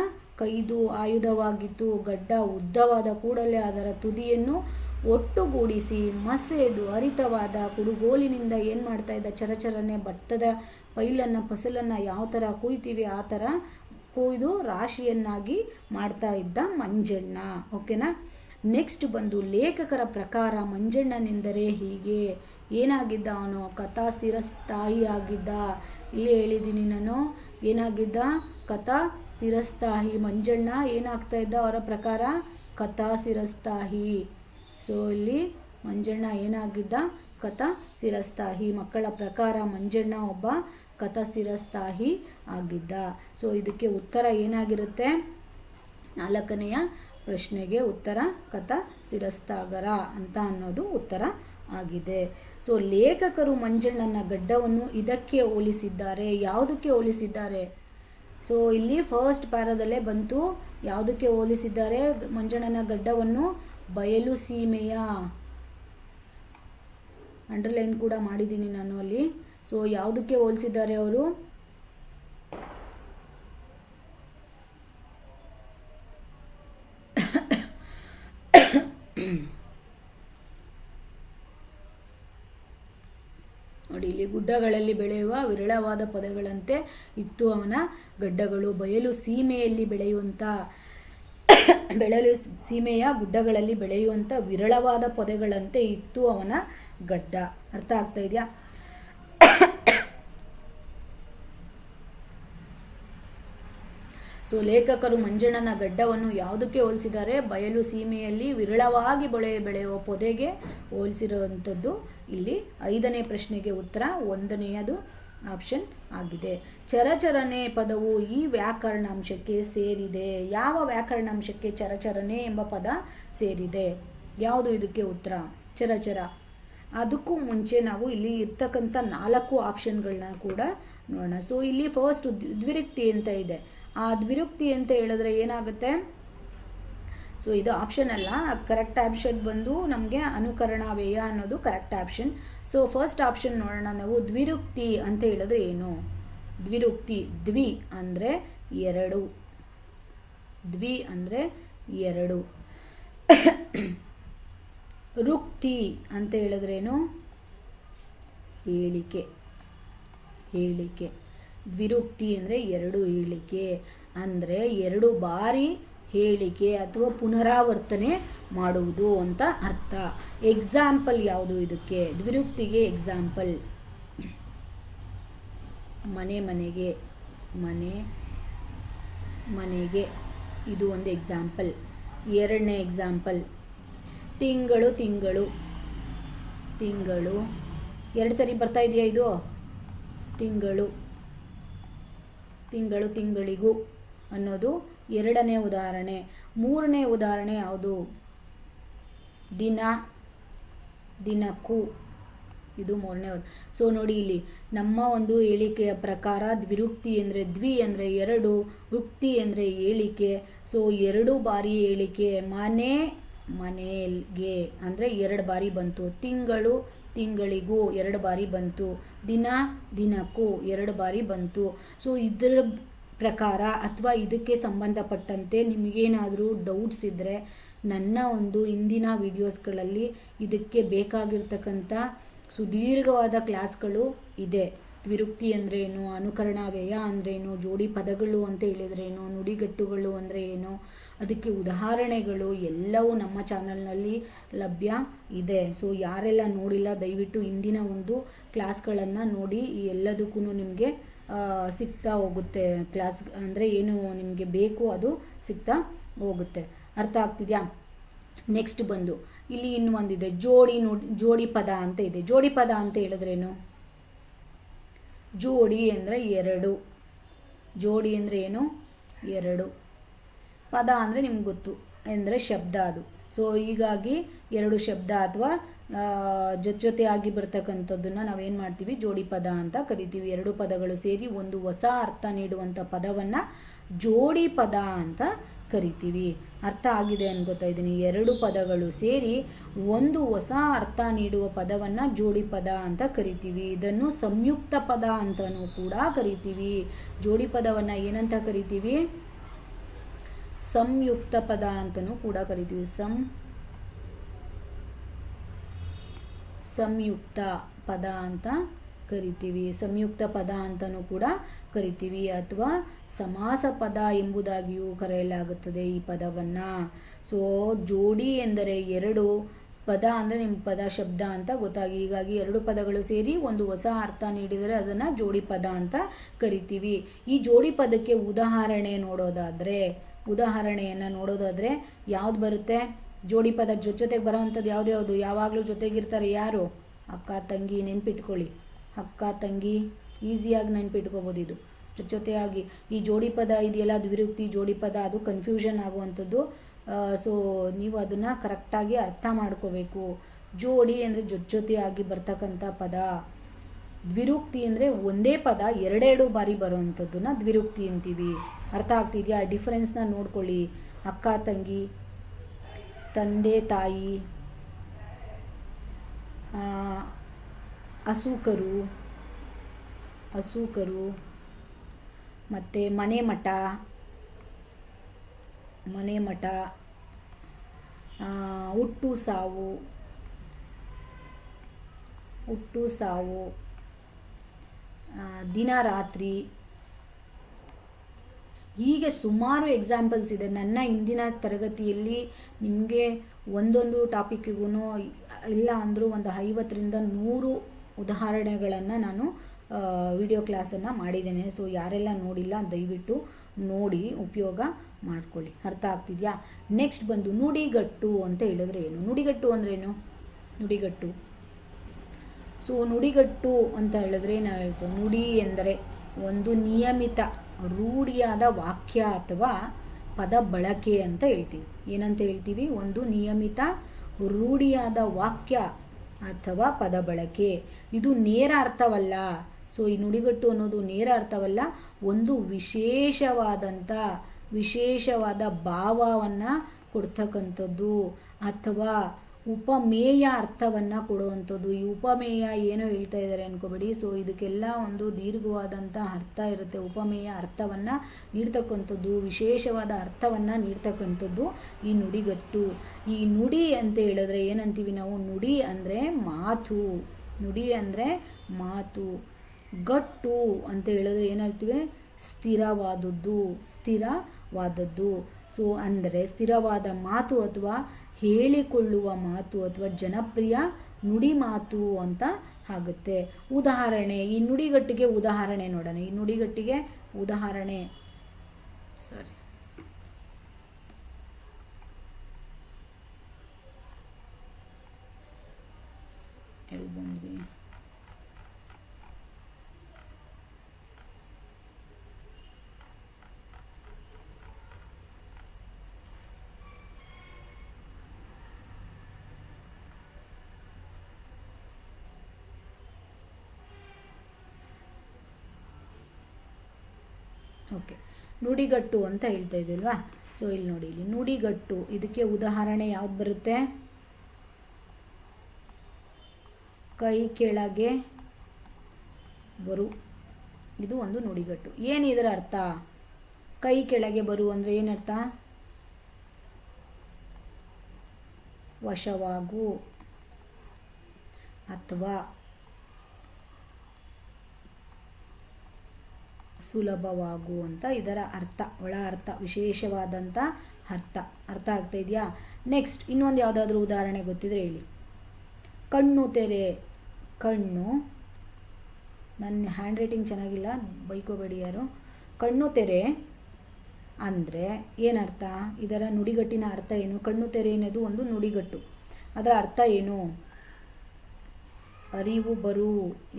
ಕೈದು ಆಯುಧವಾಗಿತ್ತು. ಗಡ್ಡ ಉದ್ದವಾದ ಕೂಡಲೇ ಅದರ ತುದಿಯನ್ನು ಒಟ್ಟುಗೂಡಿಸಿ ಮಸೆದು ಹರಿತವಾದ ಕುಡುಗೋಲಿನಿಂದ ಏನು ಮಾಡ್ತಾ ಇದ್ದ, ಚರಚರನೆ ಭತ್ತದ ಪೈಲನ್ನು ಫಸಲನ್ನು ಯಾವ ಥರ ಕುಯ್ತೀವಿ ಆ ಥರ ಕೊಯ್ದು ರಾಶಿಯನ್ನಾಗಿ ಮಾಡ್ತಾ ಇದ್ದ ಮಂಜಣ್ಣ. ಓಕೆನಾ. ನೆಕ್ಸ್ಟ್ ಬಂದು ಲೇಖಕರ ಪ್ರಕಾರ ಮಂಜಣ್ಣನೆಂದರೆ ಹೀಗೆ. ಏನಾಗಿದ್ದ ಅವನು? ಕಥಾ ಶಿರಸ್ಥಾಯಿ ಆಗಿದ್ದ. ಇಲ್ಲಿ ಹೇಳಿದ್ದೀನಿ ನಾನು, ಏನಾಗಿದ್ದ? ಕಥಾ ಶಿರಸ್ಥಾಯಿ. ಮಂಜಣ್ಣ ಏನಾಗ್ತಾ ಇದ್ದ ಅವರ ಪ್ರಕಾರ? ಕಥಾ ಶಿರಸ್ಥಾಯಿ. ಸೊ ಇಲ್ಲಿ ಮಂಜಣ್ಣ ಏನಾಗಿದ್ದ? ಕಥಾ ಶಿರಸ್ಥಾಯಿ. ಮಕ್ಕಳ ಪ್ರಕಾರ ಮಂಜಣ್ಣ ಒಬ್ಬ ಕಥಾ ಶಿರಸ್ಥಾಯಿ ಆಗಿದ್ದ. ಸೊ ಇದಕ್ಕೆ ಉತ್ತರ ಏನಾಗಿರುತ್ತೆ? 4ನೆಯ ಪ್ರಶ್ನೆಗೆ ಉತ್ತರ ಕಥಾ ಶಿರಸ್ಥಾಗರ ಅಂತ ಅನ್ನೋದು ಉತ್ತರ ಆಗಿದೆ. ಸೊ ಲೇಖಕರು ಮಂಜಣ್ಣನ ಗಡ್ಡವನ್ನು ಇದಕ್ಕೆ ಹೋಲಿಸಿದ್ದಾರೆ. ಯಾವುದಕ್ಕೆ ಹೋಲಿಸಿದ್ದಾರೆ? ಸೊ ಇಲ್ಲಿ ಫಸ್ಟ್ ಪ್ಯಾರಾದಲ್ಲೇ ಬಂತು, ಯಾವುದಕ್ಕೆ ಹೋಲಿಸಿದ್ದಾರೆ ಮಂಜಣ್ಣನ ಗಡ್ಡವನ್ನು? ಬಯಲು ಸೀಮೆಯ. ಅಂಡರ್ಲೈನ್ ಕೂಡ ಮಾಡಿದ್ದೀನಿ ನಾನು ಅಲ್ಲಿ. ಸೊ ಯಾವುದಕ್ಕೆ ಹೋಲಿಸಿದ್ದಾರೆ ಅವರು? ನೋಡಿ ಇಲ್ಲಿ, ಗುಡ್ಡಗಳಲ್ಲಿ ಬೆಳೆಯುವ ವಿರಳವಾದ ಪೊದೆಗಳಂತೆ ಇತ್ತು ಅವನ ಗಡ್ಡಗಳು. ಬಯಲು ಸೀಮೆಯಲ್ಲಿ ಬೆಳೆಯಲು ಸೀಮೆಯ ಗುಡ್ಡಗಳಲ್ಲಿ ಬೆಳೆಯುವಂಥ ವಿರಳವಾದ ಪೊದೆಗಳಂತೆ ಇತ್ತು ಅವನ ಗಡ್ಡ. ಅರ್ಥ ಆಗ್ತಾ ಇದೆಯಾ? ಸೊ ಲೇಖಕರು ಮಂಜಣ್ಣನ ಗಡ್ಡವನ್ನು ಯಾವುದಕ್ಕೆ ಹೋಲಿಸಿದ್ದಾರೆ? ಬಯಲು ಸೀಮೆಯಲ್ಲಿ ವಿರಳವಾಗಿ ಬೆಳೆಯುವ ಪೊದೆಗೆ ಹೋಲಿಸಿರುವಂಥದ್ದು. ಇಲ್ಲಿ 5ನೇ ಪ್ರಶ್ನೆಗೆ ಉತ್ತರ 1ನೇಯದು ಆಪ್ಷನ್ ಆಗಿದೆ. ಚರಚರನೆ ಪದವು ಈ ವ್ಯಾಕರಣಾಂಶಕ್ಕೆ ಸೇರಿದೆ. ಯಾವ ವ್ಯಾಕರಣಾಂಶಕ್ಕೆ ಚರಚರನೆ ಎಂಬ ಪದ ಸೇರಿದೆ? ಯಾವುದು ಇದಕ್ಕೆ ಉತ್ತರ? ಚರಚರ. ಅದಕ್ಕೂ ಮುಂಚೆ ನಾವು ಇಲ್ಲಿ ಇರ್ತಕ್ಕಂಥ 4 ಆಪ್ಷನ್ಗಳನ್ನ ಕೂಡ ನೋಡೋಣ. ಸೊ ಇಲ್ಲಿ ಫಸ್ಟ್ ದ್ವಿರುಕ್ತಿ ಅಂತ ಇದೆ. ಆ ದ್ವಿರುಕ್ತಿ ಅಂತ ಹೇಳಿದ್ರೆ ಏನಾಗುತ್ತೆ? ಸೊ ಇದು ಆಪ್ಷನ್ ಅಲ್ಲ, ಕರೆಕ್ಟ್ ಆಪ್ಷನ್ ಬಂದು ನಮಗೆ ಅನುಕರಣಾವ್ಯಯ ಅನ್ನೋದು correct option. So first option ನೋಡೋಣ ನಾವು. ದ್ವಿರುಕ್ತಿ ಅಂತ ಹೇಳಿದ್ರೆ ಏನು? ದ್ವಿರುಕ್ತಿ, ದ್ವಿ ಅಂದರೆ ಎರಡು, ದ್ವಿ ಅಂದರೆ ಎರಡು. ರುಕ್ತಿ ಅಂತ ಹೇಳಿದ್ರೇನು? ಹೇಳಿಕೆ, ಹೇಳಿಕೆ. ದ್ವಿರುಕ್ತಿ ಅಂದರೆ ಎರಡು ಹೇಳಿಕೆ, ಅಂದರೆ ಎರಡು ಬಾರಿ ಹೇಳಿಕೆ ಅಥವಾ ಪುನರಾವರ್ತನೆ ಮಾಡುವುದು ಅಂತ ಅರ್ಥ. ಎಕ್ಸಾಂಪಲ್ ಯಾವುದು ಇದಕ್ಕೆ? ದ್ವಿರುಕ್ತಿಗೆ ಎಕ್ಸಾಂಪಲ್ ಮನೆ ಮನೆಗೆ, ಮನೆ ಮನೆಗೆ, ಇದು ಒಂದು ಎಕ್ಸಾಂಪಲ್. ಎರಡನೇ ಎಕ್ಸಾಂಪಲ್ ತಿಂಗಳು, ತಿಂಗಳು, ತಿಂಗಳು. ಎರಡು ಸರಿ ಬರ್ತಾ ಇದೆಯಾ ಇದು? ತಿಂಗಳು, ತಿಂಗಳು, ತಿಂಗಳಿಗೂ ಅನ್ನೋದು ಎರಡನೇ ಉದಾಹರಣೆ. ಮೂರನೇ ಉದಾಹರಣೆ ಯಾವುದು? ದಿನ, ದಿನಕ್ಕೂ, ಇದು ಮೂರನೇ. ಸೊ ನೋಡಿ ಇಲ್ಲಿ ನಮ್ಮ ಒಂದು ಹೇಳಿಕೆಯ ಪ್ರಕಾರ ದ್ವಿರುಕ್ತಿ ಅಂದರೆ ದ್ವಿ ಅಂದರೆ ಎರಡು, ರುಕ್ತಿ ಅಂದರೆ ಹೇಳಿಕೆ. ಸೊ ಎರಡು ಬಾರಿ ಹೇಳಿಕೆ. ಮನೆ ಮನೆಗೆ ಅಂದರೆ ಎರಡು ಬಾರಿ ಬಂತು, ತಿಂಗಳು ತಿಂಗಳಿಗೂ ಎರಡು ಬಾರಿ ಬಂತು, ದಿನ ದಿನಕ್ಕೂ ಎರಡು ಬಾರಿ ಬಂತು. ಸೊ ಇದರ ಪ್ರಕಾರ ಅಥವಾ ಇದಕ್ಕೆ ಸಂಬಂಧಪಟ್ಟಂತೆ ನಿಮಗೇನಾದರೂ ಡೌಟ್ಸ್ ಇದ್ದರೆ ನನ್ನ ಒಂದು ಇಂದಿನ ವಿಡಿಯೋಸ್ಗಳಲ್ಲಿ ಇದಕ್ಕೆ ಬೇಕಾಗಿರ್ತಕ್ಕಂಥ ಸುದೀರ್ಘವಾದ ಕ್ಲಾಸ್ಗಳು ಇದೆ. ದ್ವಿರುಕ್ತಿ ಅಂದ್ರೇನು, ಅನುಕರಣಾವ್ಯಯ ಅಂದ್ರೇನು, ಜೋಡಿ ಪದಗಳು ಅಂತ ಹೇಳಿದ್ರೇನು, ನುಡಿಗಟ್ಟುಗಳು ಅಂದರೆ ಏನು, ಅದಕ್ಕೆ ಉದಾಹರಣೆಗಳು ಎಲ್ಲವೂ ನಮ್ಮ ಚಾನಲ್ನಲ್ಲಿ ಲಭ್ಯ ಇದೆ. ಸೊ ಯಾರೆಲ್ಲ ನೋಡಿಲ್ಲ ದಯವಿಟ್ಟು ಇಂದಿನ ಒಂದು ಕ್ಲಾಸ್ಗಳನ್ನು ನೋಡಿ. ಎಲ್ಲದಕ್ಕೂ ನಿಮಗೆ ಸಿಗ್ತಾ ಹೋಗುತ್ತೆ. ಕ್ಲಾಸ್ ಅಂದರೆ ಏನು ನಿಮಗೆ ಬೇಕು ಅದು ಸಿಗ್ತಾ ಹೋಗುತ್ತೆ. ಅರ್ಥ ಆಗ್ತಿದೆಯಾ? ನೆಕ್ಸ್ಟ್ ಬಂದು ಇಲ್ಲಿ ಇನ್ನು ಒಂದಿದೆ, ಜೋಡಿ ಪದ ಅಂತ ಇದೆ. ಜೋಡಿ ಪದ ಅಂತ ಹೇಳಿದ್ರೇನು? ಜೋಡಿ ಅಂದರೆ ಎರಡು, ಜೋಡಿ ಅಂದರೆ ಏನು? ಎರಡು. ಪದ ಅಂದರೆ ನಿಮ್ಗೆ ಗೊತ್ತು ಅಂದರೆ ಶಬ್ದ ಅದು. ಸೊ ಹೀಗಾಗಿ ಎರಡು ಶಬ್ದ ಅಥವಾ ಜೊತೆಯಾಗಿ ಬರ್ತಕ್ಕಂಥದ್ದನ್ನು ನಾವೇನು ಮಾಡ್ತೀವಿ? ಜೋಡಿ ಪದ ಅಂತ ಕರಿತೀವಿ. ಎರಡು ಪದಗಳು ಸೇರಿ ಒಂದು ಹೊಸ ಅರ್ಥ ನೀಡುವಂಥ ಪದವನ್ನು ಜೋಡಿ ಪದ ಅಂತ ಕರಿತೀವಿ. ಅರ್ಥ ಆಗಿದೆ ಅನ್ಕೋತಾ ಇದ್ದೀನಿ. ಎರಡು ಪದಗಳು ಸೇರಿ ಒಂದು ಹೊಸ ಅರ್ಥ ನೀಡುವ ಪದವನ್ನು ಜೋಡಿ ಪದ ಅಂತ ಕರಿತೀವಿ. ಇದನ್ನು ಸಂಯುಕ್ತ ಪದ ಅಂತಲೂ ಕೂಡ ಕರಿತೀವಿ. ಜೋಡಿ ಪದವನ್ನು ಏನಂತ ಕರಿತೀವಿ? ಸಂಯುಕ್ತ ಪದ ಅಂತಲೂ ಕೂಡ ಕರಿತೀವಿ. ಸಂಯುಕ್ತ ಪದ ಅಂತ ಕರಿತೀವಿ. ಸಂಯುಕ್ತ ಪದ ಅಂತಲೂ ಕೂಡ ಕರಿತೀವಿ. ಅಥವಾ ಸಮಾಸ ಪದ ಎಂಬುದಾಗಿಯೂ ಕರೆಯಲಾಗುತ್ತದೆ ಈ ಪದವನ್ನು. ಸೊ ಜೋಡಿ ಎಂದರೆ ಎರಡು, ಪದ ಅಂದರೆ ನಿಮ್ಮ ಪದ ಶಬ್ದ ಅಂತ ಗೊತ್ತಾಗಿ. ಹೀಗಾಗಿ ಎರಡು ಪದಗಳು ಸೇರಿ ಒಂದು ಹೊಸ ಅರ್ಥ ನೀಡಿದರೆ ಅದನ್ನು ಜೋಡಿ ಪದ ಅಂತ ಕರಿತೀವಿ. ಈ ಜೋಡಿ ಪದಕ್ಕೆ ಉದಾಹರಣೆಯನ್ನು ನೋಡೋದಾದರೆ ಯಾವ್ದು ಬರುತ್ತೆ? ಜೋಡಿ ಪದ ಜೊತೆಗೆ ಬರೋವಂಥದ್ದು ಯಾವುದು? ಯಾವಾಗಲೂ ಜೊತೆಗಿರ್ತಾರೆ ಯಾರು? ಅಕ್ಕ ತಂಗಿ. ನೆನ್ಪಿಟ್ಕೊಳ್ಳಿ, ಅಕ್ಕ ತಂಗಿ ಈಸಿಯಾಗಿ ನೆನ್ಪಿಟ್ಕೋಬೋದು. ಇದು ಜೊತೆಯಾಗಿ ಈ ಜೋಡಿ ಪದ ಇದೆಯಲ್ಲ, ದ್ವಿರುಕ್ತಿ ಜೋಡಿ ಪದ, ಅದು ಕನ್ಫ್ಯೂಷನ್ ಆಗುವಂಥದ್ದು. ಸೊ ನೀವು ಅದನ್ನು ಕರೆಕ್ಟಾಗಿ ಅರ್ಥ ಮಾಡ್ಕೋಬೇಕು. ಜೋಡಿ ಅಂದರೆ ಜೊತೆಯಾಗಿ ಬರ್ತಕ್ಕಂಥ ಪದ. ದ್ವಿರುಕ್ತಿ ಅಂದರೆ ಒಂದೇ ಪದ ಎರಡೆರಡು ಬಾರಿ ಬರೋವಂಥದ್ದನ್ನ ದ್ವಿರುಕ್ತಿ ಅಂತೀವಿ. ಅರ್ಥ ಆಗ್ತಿದೆಯಾ? ಡಿಫ್ರೆನ್ಸ್ನ ನೋಡ್ಕೊಳ್ಳಿ. ಅಕ್ಕ ತಂಗಿ, ತಂದೆ ತಾಯಿ, ಹಸೂಕರು, ಮತ್ತು ಮನೆ ಮಠ, ಹುಟ್ಟು ಸಾವು, ದಿನ ರಾತ್ರಿ. ಹೀಗೆ ಸುಮಾರು ಎಕ್ಸಾಂಪಲ್ಸ್ ಇದೆ. ನನ್ನ ಇಂದಿನ ತರಗತಿಯಲ್ಲಿ ನಿಮಗೆ ಒಂದೊಂದು ಟಾಪಿಕ್ಕಿಗೂ ಇಲ್ಲ ಅಂದರೂ ಒಂದು 50ರಿಂದ 100 ಉದಾಹರಣೆಗಳನ್ನು ನಾನು ವಿಡಿಯೋ ಕ್ಲಾಸನ್ನು ಮಾಡಿದ್ದೇನೆ. ಸೊ ಯಾರೆಲ್ಲ ನೋಡಿಲ್ಲ ದಯವಿಟ್ಟು ನೋಡಿ ಉಪಯೋಗ ಮಾಡ್ಕೊಳ್ಳಿ. ಅರ್ಥ ಆಗ್ತಿದೆಯಾ? ನೆಕ್ಸ್ಟ್ ಬಂದು ನುಡಿಗಟ್ಟು ಅಂತ ಹೇಳಿದ್ರೆ ಏನು? ನುಡಿಗಟ್ಟು ಅಂದ್ರೇನು? ನುಡಿಗಟ್ಟು. ಸೊ ನುಡಿಗಟ್ಟು ಅಂತ ಹೇಳಿದ್ರೆ ನಾವು ಹೇಳ್ತೇವೆ, ನುಡಿ ಎಂದರೆ ಒಂದು ನಿಯಮಿತ ರೂಢಿಯಾದ ವಾಕ್ಯ ಅಥವಾ ಪದ ಬಳಕೆ ಅಂತ ಹೇಳ್ತೀವಿ. ಏನಂತ ಹೇಳ್ತೀವಿ? ಒಂದು ನಿಯಮಿತ ರೂಢಿಯಾದ ವಾಕ್ಯ ಅಥವಾ ಪದ ಬಳಕೆ. ಇದು ನೇರ ಅರ್ಥವಲ್ಲ. ಸೊ ಈ ನುಡಿಗಟ್ಟು ಅನ್ನೋದು ನೇರ ಅರ್ಥವಲ್ಲ, ಒಂದು ವಿಶೇಷವಾದ ಭಾವವನ್ನು ಕೊಡ್ತಕ್ಕಂಥದ್ದು ಅಥವಾ ಉಪಮೇಯ ಅರ್ಥವನ್ನು ಕೊಡುವಂಥದ್ದು. ಈ ಉಪಮೇಯ ಏನೋ ಹೇಳ್ತಾ ಇದ್ದಾರೆ ಅನ್ಕೋಬೇಡಿ. ಸೊ ಇದಕ್ಕೆಲ್ಲ ಒಂದು ದೀರ್ಘವಾದಂಥ ಅರ್ಥ ಇರುತ್ತೆ. ಉಪಮೇಯ ಅರ್ಥವನ್ನು ನೀಡ್ತಕ್ಕಂಥದ್ದು, ವಿಶೇಷವಾದ ಅರ್ಥವನ್ನು ನೀಡ್ತಕ್ಕಂಥದ್ದು ಈ ನುಡಿಗಟ್ಟು. ಈ ನುಡಿ ಅಂತ ಹೇಳಿದ್ರೆ ಏನಂತೀವಿ ನಾವು? ನುಡಿ ಅಂದರೆ ಮಾತು. ನುಡಿ ಅಂದರೆ ಮಾತು. ಗಟ್ಟು ಅಂತ ಹೇಳಿದ್ರೆ ಏನಂತೀವಿ? ಸ್ಥಿರವಾದದ್ದು, ಸ್ಥಿರವಾದದ್ದು. ಸೊ ಅಂದರೆ ಸ್ಥಿರವಾದ ಮಾತು ಅಥವಾ ಹೇಳಿಕೊಳ್ಳುವ ಮಾತು ಅಥವಾ ಜನಪ್ರಿಯ ನುಡಿ ಮಾತು ಅಂತ ಆಗುತ್ತೆ. ಉದಾಹರಣೆ, ಈ ನುಡಿಗಟ್ಟಿಗೆ ಉದಾಹರಣೆ ನೋಡೋಣ. ಈ ನುಡಿಗಟ್ಟಿಗೆ ಉದಾಹರಣೆ ಎಲ್ಲಿ ಬಂದ್ವಿ? ಓಕೆ, ನುಡಿಗಟ್ಟು ಅಂತ ಹೇಳ್ತಾ ಇದ್ದೀಲ್ವಾ? ಸೊ ಇಲ್ಲಿ ನೋಡಿ, ಇಲ್ಲಿ ನುಡಿಗಟ್ಟು, ಇದಕ್ಕೆ ಉದಾಹರಣೆ ಯಾವ್ದು ಬರುತ್ತೆ? ಕೈ ಕೆಳಗೆ ಬರು, ಇದು ಒಂದು ನುಡಿಗಟ್ಟು. ಏನು ಇದರ ಅರ್ಥ? ಕೈ ಕೆಳಗೆ ಬರು ಅಂದರೆ ಏನರ್ಥ? ವಶವಾಗು ಅಥವಾ ಸುಲಭವಾಗು ಅಂತ ಇದರ ಅರ್ಥ, ಒಳ ಅರ್ಥ, ವಿಶೇಷವಾದಂಥ ಅರ್ಥ ಆಗ್ತಾ ಇದೆಯಾ? ನೆಕ್ಸ್ಟ್ ಇನ್ನೊಂದು ಯಾವುದಾದ್ರೂ ಉದಾಹರಣೆ ಗೊತ್ತಿದ್ರೆ ಹೇಳಿ. ಕಣ್ಣು ತೆರೆ. ಕಣ್ಣು, ನನ್ನ ಹ್ಯಾಂಡ್ ರೈಟಿಂಗ್ ಚೆನ್ನಾಗಿಲ್ಲ, ಬೈಕೋಬೇಡಿ ಯಾರು. ಕಣ್ಣು ತೆರೆ ಅಂದರೆ ಏನರ್ಥ? ಇದರ ನುಡಿಗಟ್ಟಿನ ಅರ್ಥ ಏನು? ಕಣ್ಣು ತೆರೆ ಅನ್ನೋದು ಒಂದು ನುಡಿಗಟ್ಟು. ಅದರ ಅರ್ಥ ಏನು? ಅರಿವು ಬರು.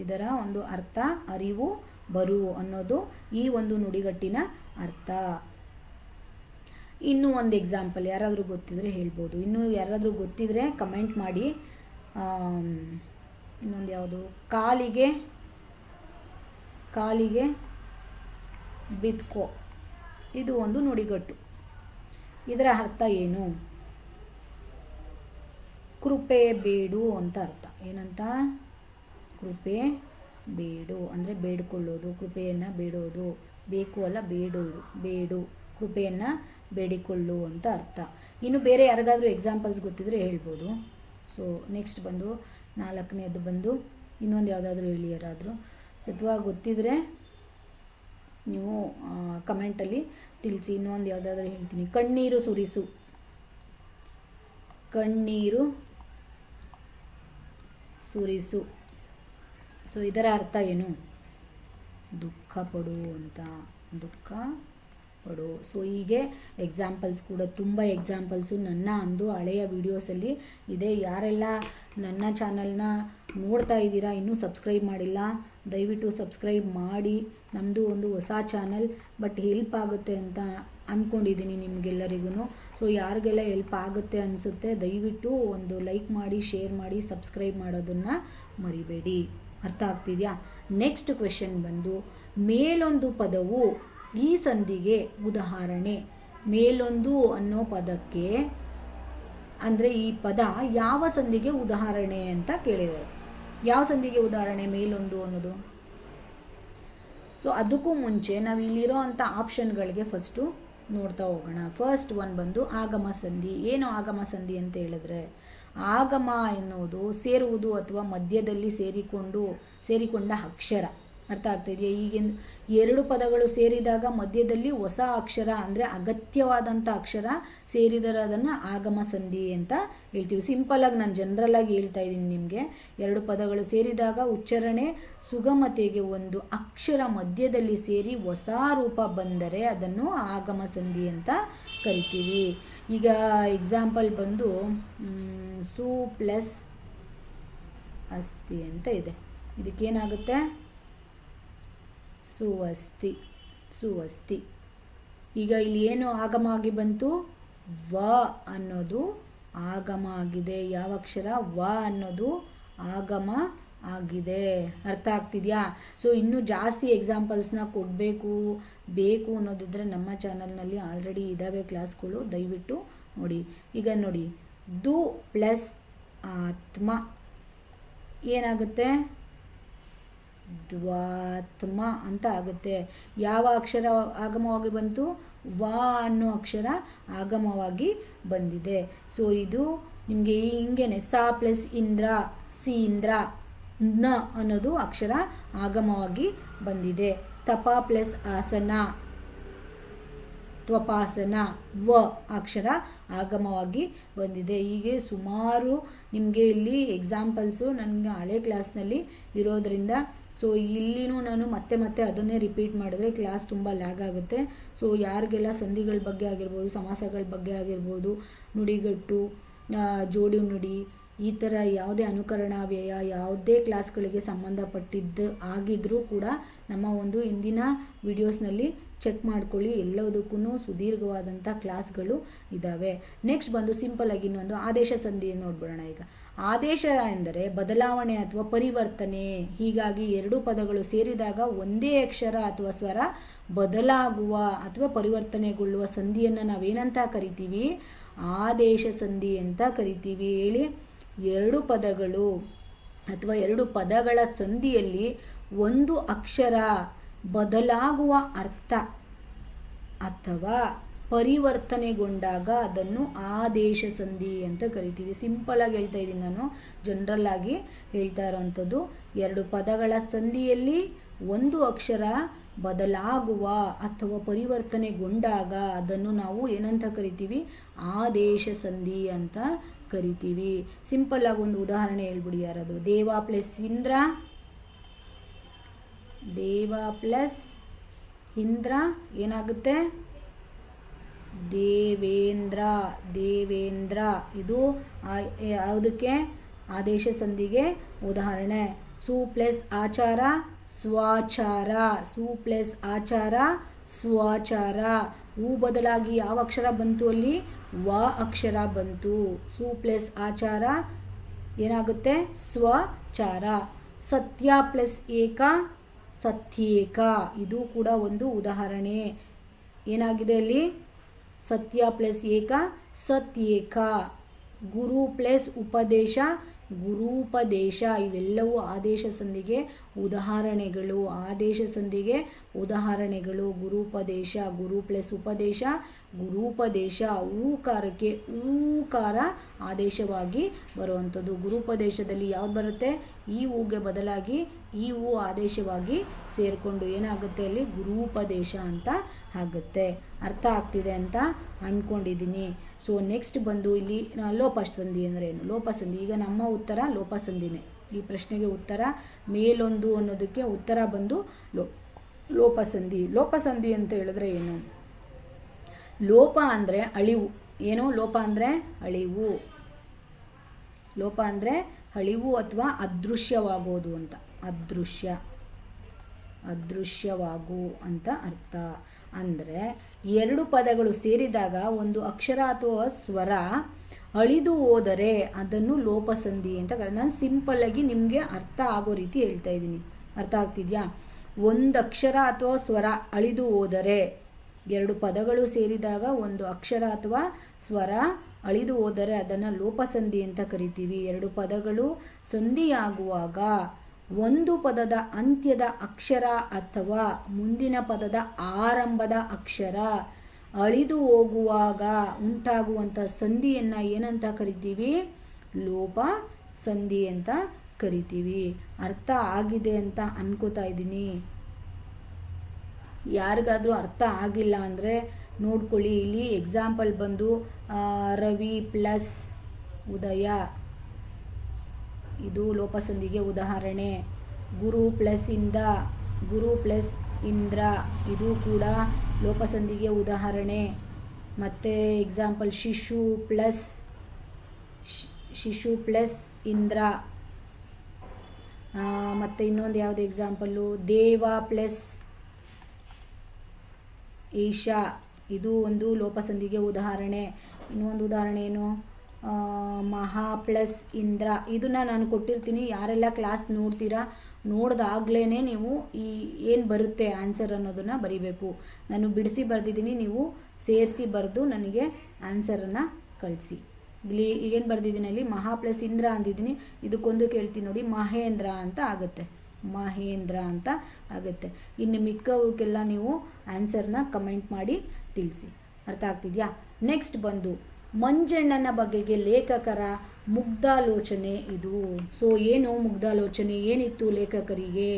ಇದರ ಒಂದು ಅರ್ಥ ಅರಿವು ಬರು ಅನ್ನೋದು ಈ ಒಂದು ನುಡಿಗಟ್ಟಿನ ಅರ್ಥ. ಇನ್ನೂ ಒಂದು ಎಕ್ಸಾಂಪಲ್ ಯಾರಾದರೂ ಗೊತ್ತಿದ್ರೆ ಹೇಳ್ಬೋದು. ಇನ್ನೂ ಯಾರಾದರೂ ಗೊತ್ತಿದ್ರೆ ಕಮೆಂಟ್ ಮಾಡಿ. ಇನ್ನೊಂದು ಯಾವುದು? ಕಾಲಿಗೆ ಬಿತ್ಕೋ, ಇದು ಒಂದು ನುಡಿಗಟ್ಟು. ಇದರ ಅರ್ಥ ಏನು? ಕೃಪೆ ಬೇಡು ಅಂತ ಅರ್ಥ. ಏನಂತ? ಕೃಪೆ ಬೇಡು ಅಂದರೆ ಬೇಡಿಕೊಳ್ಳೋದು, ಕೃಪೆಯನ್ನು ಬೇಡೋದು. ಬೇಕು ಅಲ್ಲ, ಬೇಡು, ಕೃಪೆಯನ್ನು ಬೇಡಿಕೊಳ್ಳು ಅಂತ ಅರ್ಥ. ಇನ್ನು ಬೇರೆ ಯಾರಿಗಾದ್ರೂ ಎಕ್ಸಾಂಪಲ್ಸ್ ಗೊತ್ತಿದ್ರೆ ಹೇಳ್ಬೋದು. ಸೊ ನೆಕ್ಸ್ಟ್ ಬಂದು 4ನೇದು ಬಂದು ಇನ್ನೊಂದು ಯಾವುದಾದ್ರೂ ಹೇಳಿ ಯಾರಾದರೂ. ಅಥವಾ ಗೊತ್ತಿದ್ರೆ ನೀವು ಕಮೆಂಟಲ್ಲಿ ತಿಳಿಸಿ. ಇನ್ನೊಂದು ಯಾವುದಾದ್ರೂ ಹೇಳ್ತೀನಿ. ಕಣ್ಣೀರು ಸುರಿಸು. ಕಣ್ಣೀರು ಸುರಿಸು. ಸೊ ಇದರ ಅರ್ಥ ಏನು? ದುಃಖ ಪಡು ಅಂತ, ದುಃಖ ಪಡು. ಸೊ ಹೀಗೆ ಎಕ್ಸಾಂಪಲ್ಸ್ ಕೂಡ ತುಂಬ ಎಕ್ಸಾಂಪಲ್ಸು ನನ್ನ ಒಂದು ಹಳೆಯ ವಿಡಿಯೋಸಲ್ಲಿ ಇದೆ. ಯಾರೆಲ್ಲ ನನ್ನ ಚಾನಲ್ನ ನೋಡ್ತಾ ಇದ್ದೀರಾ, ಇನ್ನೂ ಸಬ್ಸ್ಕ್ರೈಬ್ ಮಾಡಿಲ್ಲ, ದಯವಿಟ್ಟು ಸಬ್ಸ್ಕ್ರೈಬ್ ಮಾಡಿ. ನಮ್ಮದು ಒಂದು ಹೊಸ ಚಾನಲ್, ಬಟ್ ಹೆಲ್ಪ್ ಆಗುತ್ತೆ ಅಂತ ಅಂದ್ಕೊಂಡಿದ್ದೀನಿ ನಿಮಗೆಲ್ಲರಿಗೂ. ಸೊ ಯಾರಿಗೆಲ್ಲ ಹೆಲ್ಪ್ ಆಗುತ್ತೆ ಅನಿಸುತ್ತೆ ದಯವಿಟ್ಟು ಒಂದು ಲೈಕ್ ಮಾಡಿ, ಶೇರ್ ಮಾಡಿ, ಸಬ್ಸ್ಕ್ರೈಬ್ ಮಾಡೋದನ್ನು ಮರಿಬೇಡಿ. ಅರ್ಥ ಆಗ್ತಿದೆಯಾ? ನೆಕ್ಸ್ಟ್ ಕ್ವೆಶನ್ ಬಂದು, ಮೇಲೊಂದು ಪದವು ಈ ಸಂಧಿಗೆ ಉದಾಹರಣೆ. ಮೇಲೊಂದು ಅನ್ನೋ ಪದಕ್ಕೆ ಅಂದರೆ ಈ ಪದ ಯಾವ ಸಂಧಿಗೆ ಉದಾಹರಣೆ ಅಂತ ಕೇಳಿದ್ದಾರೆ. ಯಾವ ಸಂಧಿಗೆ ಉದಾಹರಣೆ ಮೇಲೊಂದು ಅನ್ನೋದು? ಸೊ ಅದಕ್ಕೂ ಮುಂಚೆ ನಾವು ಇಲ್ಲಿರೋ ಅಂಥ ಆಪ್ಷನ್ಗಳಿಗೆ ಫಸ್ಟು ನೋಡ್ತಾ ಹೋಗೋಣ. ಫಸ್ಟ್ ಒನ್ ಬಂದು ಆಗಮ ಸಂಧಿ. ಏನು ಆಗಮ ಸಂಧಿ ಅಂತ ಹೇಳಿದ್ರೆ, ಆಗಮ ಎನ್ನುವುದು ಸೇರುವುದು ಅಥವಾ ಮಧ್ಯದಲ್ಲಿ ಸೇರಿಕೊಂಡ ಅಕ್ಷರ. ಅರ್ಥ ಆಗ್ತಾ ಇದೆಯಾ? ಈಗಿನ ಎರಡು ಪದಗಳು ಸೇರಿದಾಗ ಮಧ್ಯದಲ್ಲಿ ಹೊಸ ಅಕ್ಷರ ಅಂದರೆ ಅಗತ್ಯವಾದಂಥ ಅಕ್ಷರ ಸೇರಿದರೆ ಅದನ್ನು ಆಗಮ ಸಂಧಿ ಅಂತ ಹೇಳ್ತೀವಿ. ಸಿಂಪಲಾಗಿ ನಾನು ಜನರಲಾಗಿ ಹೇಳ್ತಾ ಇದ್ದೀನಿ ನಿಮಗೆ. ಎರಡು ಪದಗಳು ಸೇರಿದಾಗ ಉಚ್ಚಾರಣೆ ಸುಗಮತೆಗೆ ಒಂದು ಅಕ್ಷರ ಮಧ್ಯದಲ್ಲಿ ಸೇರಿ ಹೊಸ ರೂಪ ಬಂದರೆ ಅದನ್ನು ಆಗಮ ಸಂಧಿ ಅಂತ ಕರಿತೀವಿ. ಈಗ ಎಕ್ಸಾಂಪಲ್ ಬಂದು ಸು ಪ್ಲಸ್ ಅಸ್ತಿ ಅಂತ ಇದೆ. ಇದಕ್ಕೇನಾಗುತ್ತೆ? ಸುವಸ್ತಿ. ಈಗ ಇಲ್ಲಿ ಏನು ಆಗಮ ಆಗಿ ಬಂತು? ವ ಅನ್ನೋದು ಆಗಮ ಆಗಿದೆ. ಯಾವ ಅಕ್ಷರ? ವ ಅನ್ನೋದು ಆಗಮ ಆಗಿದೆ. ಅರ್ಥ ಆಗ್ತಿದೆಯಾ? ಸೊ ಇನ್ನೂ ಜಾಸ್ತಿ ಎಕ್ಸಾಂಪಲ್ಸ್ನ ಬೇಕು ಅನ್ನೋದಿದ್ರೆ ನಮ್ಮ ಚಾನಲ್ನಲ್ಲಿ ಆಲ್ರೆಡಿ ಇದ್ದಾವೆ ಕ್ಲಾಸ್ಗಳು, ದಯವಿಟ್ಟು ನೋಡಿ. ಈಗ ನೋಡಿ, ದು ಪ್ಲಸ್ ಆತ್ಮ ಏನಾಗುತ್ತೆ? ದ್ವಾತ್ಮ ಅಂತ ಆಗುತ್ತೆ. ಯಾವ ಅಕ್ಷರ ಆಗಮವಾಗಿ ಬಂತು? ವಾ ಅನ್ನೋ ಅಕ್ಷರ ಆಗಮವಾಗಿ ಬಂದಿದೆ. ಸೊ ಇದು ನಿಮಗೆ ಹಿಂಗೇನೆ ಸಾ ಪ್ಲಸ್ ಇಂದ್ರ, ಸೀಂದ್ರ, ನ ಅನ್ನೋದು ಅಕ್ಷರ ಆಗಮವಾಗಿ ಬಂದಿದೆ. ತಪ ಪ್ಲಸ್ ಆಸನ, ತ್ವಪಾಸನ, ವ ಅಕ್ಷರ ಆಗಮವಾಗಿ ಬಂದಿದೆ. ಹೀಗೆ ಸುಮಾರು ನಿಮಗೆ ಇಲ್ಲಿ ಎಕ್ಸಾಂಪಲ್ಸು ನನಗೆ ಹಳೆ ಕ್ಲಾಸ್ನಲ್ಲಿ ಇರೋದ್ರಿಂದ ಸೊ ಇಲ್ಲಿನೂ ನಾನು ಮತ್ತೆ ಮತ್ತೆ ಅದನ್ನೇ ರಿಪೀಟ್ ಮಾಡಿದ್ರೆ ಕ್ಲಾಸ್ ತುಂಬ ಲ್ಯಾಗ್ ಆಗುತ್ತೆ. ಸೊ ಯಾರಿಗೆಲ್ಲ ಸಂಧಿಗಳ ಬಗ್ಗೆ ಆಗಿರ್ಬೋದು, ಸಮಾಸಗಳ ಬಗ್ಗೆ ಆಗಿರ್ಬೋದು, ನುಡಿಗಟ್ಟು, ಜೋಡಿ ನುಡಿ, ಈ ಥರ ಯಾವುದೇ ಅನುಕರಣ ವ್ಯಯ ಯಾವುದೇ ಕ್ಲಾಸ್ಗಳಿಗೆ ಸಂಬಂಧಪಟ್ಟಿದ್ದು ಆಗಿದ್ರೂ ಕೂಡ ನಮ್ಮ ಒಂದು ಇಂದಿನ ವಿಡಿಯೋಸ್ನಲ್ಲಿ ಚೆಕ್ ಮಾಡ್ಕೊಳ್ಳಿ. ಎಲ್ಲದಕ್ಕೂ ಸುದೀರ್ಘವಾದಂಥ ಕ್ಲಾಸ್ಗಳು ಇದ್ದಾವೆ. ನೆಕ್ಸ್ಟ್ ಬಂದು ಸಿಂಪಲ್ ಆಗಿ ಇನ್ನೊಂದು ಆದೇಶ ಸಂಧಿಯನ್ನು ನೋಡ್ಬಿಡೋಣ. ಈಗ ಆದೇಶ ಎಂದರೆ ಬದಲಾವಣೆ ಅಥವಾ ಪರಿವರ್ತನೆ. ಹೀಗಾಗಿ ಎರಡು ಪದಗಳು ಸೇರಿದಾಗ ಒಂದೇ ಅಕ್ಷರ ಅಥವಾ ಸ್ವರ ಬದಲಾಗುವ ಅಥವಾ ಪರಿವರ್ತನೆಗೊಳ್ಳುವ ಸಂಧಿಯನ್ನು ನಾವೇನಂತ ಕರಿತೀವಿ? ಆದೇಶ ಸಂಧಿ ಅಂತ ಕರಿತೀವಿ. ಹೇಳಿ. ಎರಡು ಪದಗಳು ಅಥವಾ ಎರಡು ಪದಗಳ ಸಂಧಿಯಲ್ಲಿ ಒಂದು ಅಕ್ಷರ ಬದಲಾಗುವ ಅರ್ಥ ಅಥವಾ ಪರಿವರ್ತನೆಗೊಂಡಾಗ ಅದನ್ನು ಆದೇಶ ಸಂಧಿ ಅಂತ ಕರಿತೀವಿ. ಸಿಂಪಲ್ ಆಗಿ ಹೇಳ್ತಾ ಇದ್ದೀನಿ, ನಾನು ಜನರಲ್ ಆಗಿ ಹೇಳ್ತಾ ಇರೋವಂಥದ್ದು. ಎರಡು ಪದಗಳ ಸಂಧಿಯಲ್ಲಿ ಒಂದು ಅಕ್ಷರ ಬದಲಾಗುವ ಅಥವಾ ಪರಿವರ್ತನೆಗೊಂಡಾಗ ಅದನ್ನು ನಾವು ಏನಂತ ಕರಿತೀವಿ? ಆದೇಶ ಸಂಧಿ ಅಂತ ಕರಿತೀವಿ. ಸಿಂಪಲ್ ಆಗಿ ಒಂದು ಉದಾಹರಣೆ ಹೇಳ್ಬಿಡಿ ಯಾರದು. ದೇವ ಪ್ಲಸ್ ಇಂದ್ರ, ದೇವ ಪ್ಲಸ್ ಇಂದ್ರ ಏನಾಗುತ್ತೆ? ದೇವೇಂದ್ರ, ದೇವೇಂದ್ರ. ಇದು ಯಾವುದಕ್ಕೆ? ಆದೇಶ ಸಂಧಿಗೆ ಉದಾಹರಣೆ. ಸು ಪ್ಲಸ್ ಆಚಾರ, ಸ್ವಾಚಾರ, ಸು ಪ್ಲಸ್ ಆಚಾರ, ಸ್ವಾಚಾರ. ಹೂ ಬದಲಾಗಿ ಯಾವ ಅಕ್ಷರ ಬಂತು ಅಲ್ಲಿ? ವ ಅಕ್ಷರ ಬಂತು. ಸು ಪ್ಲಸ್ ಆಚಾರ ಏನಾಗುತ್ತೆ? ಸ್ವಚಾರ. ಸತ್ಯ ಪ್ಲಸ್ ಏಕ, ಸತ್ಯೇಕ. ಇದು ಕೂಡ ಒಂದು ಉದಾಹರಣೆ. ಏನಾಗಿದೆ ಅಲ್ಲಿ? ಸತ್ಯ ಪ್ಲಸ್ ಏಕ, ಸತ್ಯೇಕ. ಗುರು ಪ್ಲಸ್ ಉಪದೇಶ, ಗುರೂಪದೇಶ. ಇವೆಲ್ಲವೂ ಆದೇಶ ಸಂಧಿಗೆ ಉದಾಹರಣೆಗಳು. ಆದೇಶ ಸಂಧಿಗೆ ಉದಾಹರಣೆಗಳು. ಗುರೂಪದೇಶ, ಗುರು ಪ್ಲಸ್ ಉಪದೇಶ, ಗುರೂಪದೇಶ. ಊಕಾರಕ್ಕೆ ಊಕಾರ ಆದೇಶವಾಗಿ ಬರುವಂಥದ್ದು. ಗುರೂಪದೇಶದಲ್ಲಿ ಯಾವ್ದು ಬರುತ್ತೆ? ಈ ಊಗೆ ಬದಲಾಗಿ ಈ ಊ ಆದೇಶವಾಗಿ ಸೇರಿಕೊಂಡು ಏನಾಗುತ್ತೆ ಅಲ್ಲಿ? ಗುರೂಪದೇಶ ಅಂತ ಆಗುತ್ತೆ. ಅರ್ಥ ಆಗ್ತಿದೆ ಅಂತ ಅಂದ್ಕೊಂಡಿದ್ದೀನಿ. ಸೊ ನೆಕ್ಸ್ಟ್ ಬಂದು ಇಲ್ಲಿ ಲೋಪಸಂಧಿ ಅಂದರೆ ಏನು? ಲೋಪಸಂಧಿ. ಈಗ ನಮ್ಮ ಉತ್ತರ ಲೋಪಸಂಧಿನೇ. ಈ ಪ್ರಶ್ನೆಗೆ ಉತ್ತರ ಮೇಲೊಂದು ಅನ್ನೋದಕ್ಕೆ ಉತ್ತರ ಬಂದು ಲೋಪಸಂಧಿ. ಲೋಪಸಂಧಿ ಅಂತ ಹೇಳಿದ್ರೆ ಏನು? ಲೋಪ ಅಂದರೆ ಅಳಿವು. ಏನು ಲೋಪ ಅಂದರೆ? ಅಳಿವು. ಲೋಪ ಅಂದರೆ ಅಳಿವು ಅಥವಾ ಅದೃಶ್ಯವಾಗೋದು ಅಂತ. ಅದೃಶ್ಯವಾಗು ಅಂತ ಅರ್ಥ. ಅಂದರೆ ಎರಡು ಪದಗಳು ಸೇರಿದಾಗ ಒಂದು ಅಕ್ಷರ ಅಥವಾ ಸ್ವರ ಅಳಿದು ಹೋದರೆ ಅದನ್ನು ಲೋಪಸಂಧಿ ಅಂತ ನಾನು ಸಿಂಪಲ್ ಆಗಿ ನಿಮಗೆ ಅರ್ಥ ಆಗೋ ರೀತಿ ಹೇಳ್ತಾ ಇದ್ದೀನಿ. ಅರ್ಥ ಆಗ್ತಿದ್ಯಾ? ಒಂದು ಅಕ್ಷರ ಅಥವಾ ಸ್ವರ ಅಳಿದು ಹೋದರೆ, ಎರಡು ಪದಗಳು ಸೇರಿದಾಗ ಒಂದು ಅಕ್ಷರ ಅಥವಾ ಸ್ವರ ಅಳಿದು ಹೋದರೆ ಅದನ್ನು ಲೋಪಸಂಧಿ ಅಂತ ಕರಿತೀವಿ. ಎರಡು ಪದಗಳು ಸಂಧಿಯಾಗುವಾಗ ಒಂದು ಪದದ ಅಂತ್ಯದ ಅಕ್ಷರ ಅಥವಾ ಮುಂದಿನ ಪದದ ಆರಂಭದ ಅಕ್ಷರ ಅಳಿದು ಹೋಗುವಾಗ ಉಂಟಾಗುವಂಥ ಸಂಧಿಯನ್ನು ಏನಂತ ಕರಿತೀವಿ? ಲೋಪ ಸಂಧಿ ಅಂತ ಕರಿತೀವಿ. ಅರ್ಥ ಆಗಿದೆ ಅಂತ ಅನ್ಕೋತಾ ಇದ್ದೀನಿ. ಯಾರಿಗಾದರೂ ಅರ್ಥ ಆಗಿಲ್ಲ ಅಂದರೆ ನೋಡ್ಕೊಳ್ಳಿ. ಇಲ್ಲಿ ಎಕ್ಸಾಂಪಲ್ ಬಂದು ರವಿ ಪ್ಲಸ್ ಉದಯ, ಇದು ಲೋಪಸಂಧಿಗೆ ಉದಾಹರಣೆ. ಗುರು ಪ್ಲಸ್ ಇಂದ, ಗುರು ಪ್ಲಸ್ ಇಂದ್ರ, ಇದು ಕೂಡ ಲೋಪಸಂಧಿಗೆ ಉದಾಹರಣೆ. ಮತ್ತು ಎಕ್ಸಾಂಪಲ್ ಶಿಶು ಪ್ಲಸ್ ಇಂದ್ರ. ಮತ್ತು ಇನ್ನೊಂದು ಯಾವುದು ಎಕ್ಸಾಂಪಲ್ಲು? ದೇವ ಪ್ಲಸ್ ಈಶಾ, ಇದು ಒಂದು ಲೋಪಸಂಧಿಗೆ ಉದಾಹರಣೆ. ಇನ್ನೊಂದು ಉದಾಹರಣೆ ಏನು? ಮಹಾ ಪ್ಲಸ್ ಇಂದ್ರ. ಇದನ್ನು ನಾನು ಕೊಟ್ಟಿರ್ತೀನಿ. ಯಾರೆಲ್ಲ ಕ್ಲಾಸ್ ನೋಡ್ತೀರಾ ನೋಡ್ದಾಗ್ಲೇ ನೀವು ಈ ಏನು ಬರುತ್ತೆ ಆನ್ಸರ್ ಅನ್ನೋದನ್ನು ಬರಿಬೇಕು. ನಾನು ಬಿಡಿಸಿ ಬರೆದಿದ್ದೀನಿ, ನೀವು ಸೇರಿಸಿ ಬರೆದು ನನಗೆ ಆನ್ಸರನ್ನು ಕಳಿಸಿ. ಇಲ್ಲಿ ಏನು ಬರ್ದಿದ್ದೀನಿ ಅಲ್ಲಿ ಮಹಾ ಪ್ಲಸ್ ಇಂದ್ರ ಅಂದಿದ್ದೀನಿ, ಇದಕ್ಕೊಂದು ಕೇಳ್ತೀನಿ ನೋಡಿ, ಮಹೇಂದ್ರ ಅಂತ ಆಗುತ್ತೆ, ಮಹೇಂದ್ರ ಅಂತ ಆಗುತ್ತೆ. ಇನ್ನು ಮಿಕ್ಕವಕ್ಕೆಲ್ಲ ನೀವು ಆನ್ಸರ್ನ ಕಮೆಂಟ್ ಮಾಡಿ ತಿಳಿಸಿ. ಅರ್ಥ ಆಗ್ತಿದೆಯಾ? ನೆಕ್ಸ್ಟ್ ಬಂದು ಮಂಜಣ್ಣನ ಬಗೆಗೆ ಲೇಖಕರ ಮುಗ್ಧಾಲೋಚನೆ ಇದು. ಸೊ ಏನು ಮುಗ್ಧಾಲೋಚನೆ, ಏನಿತ್ತು ಲೇಖಕರಿಗೆ?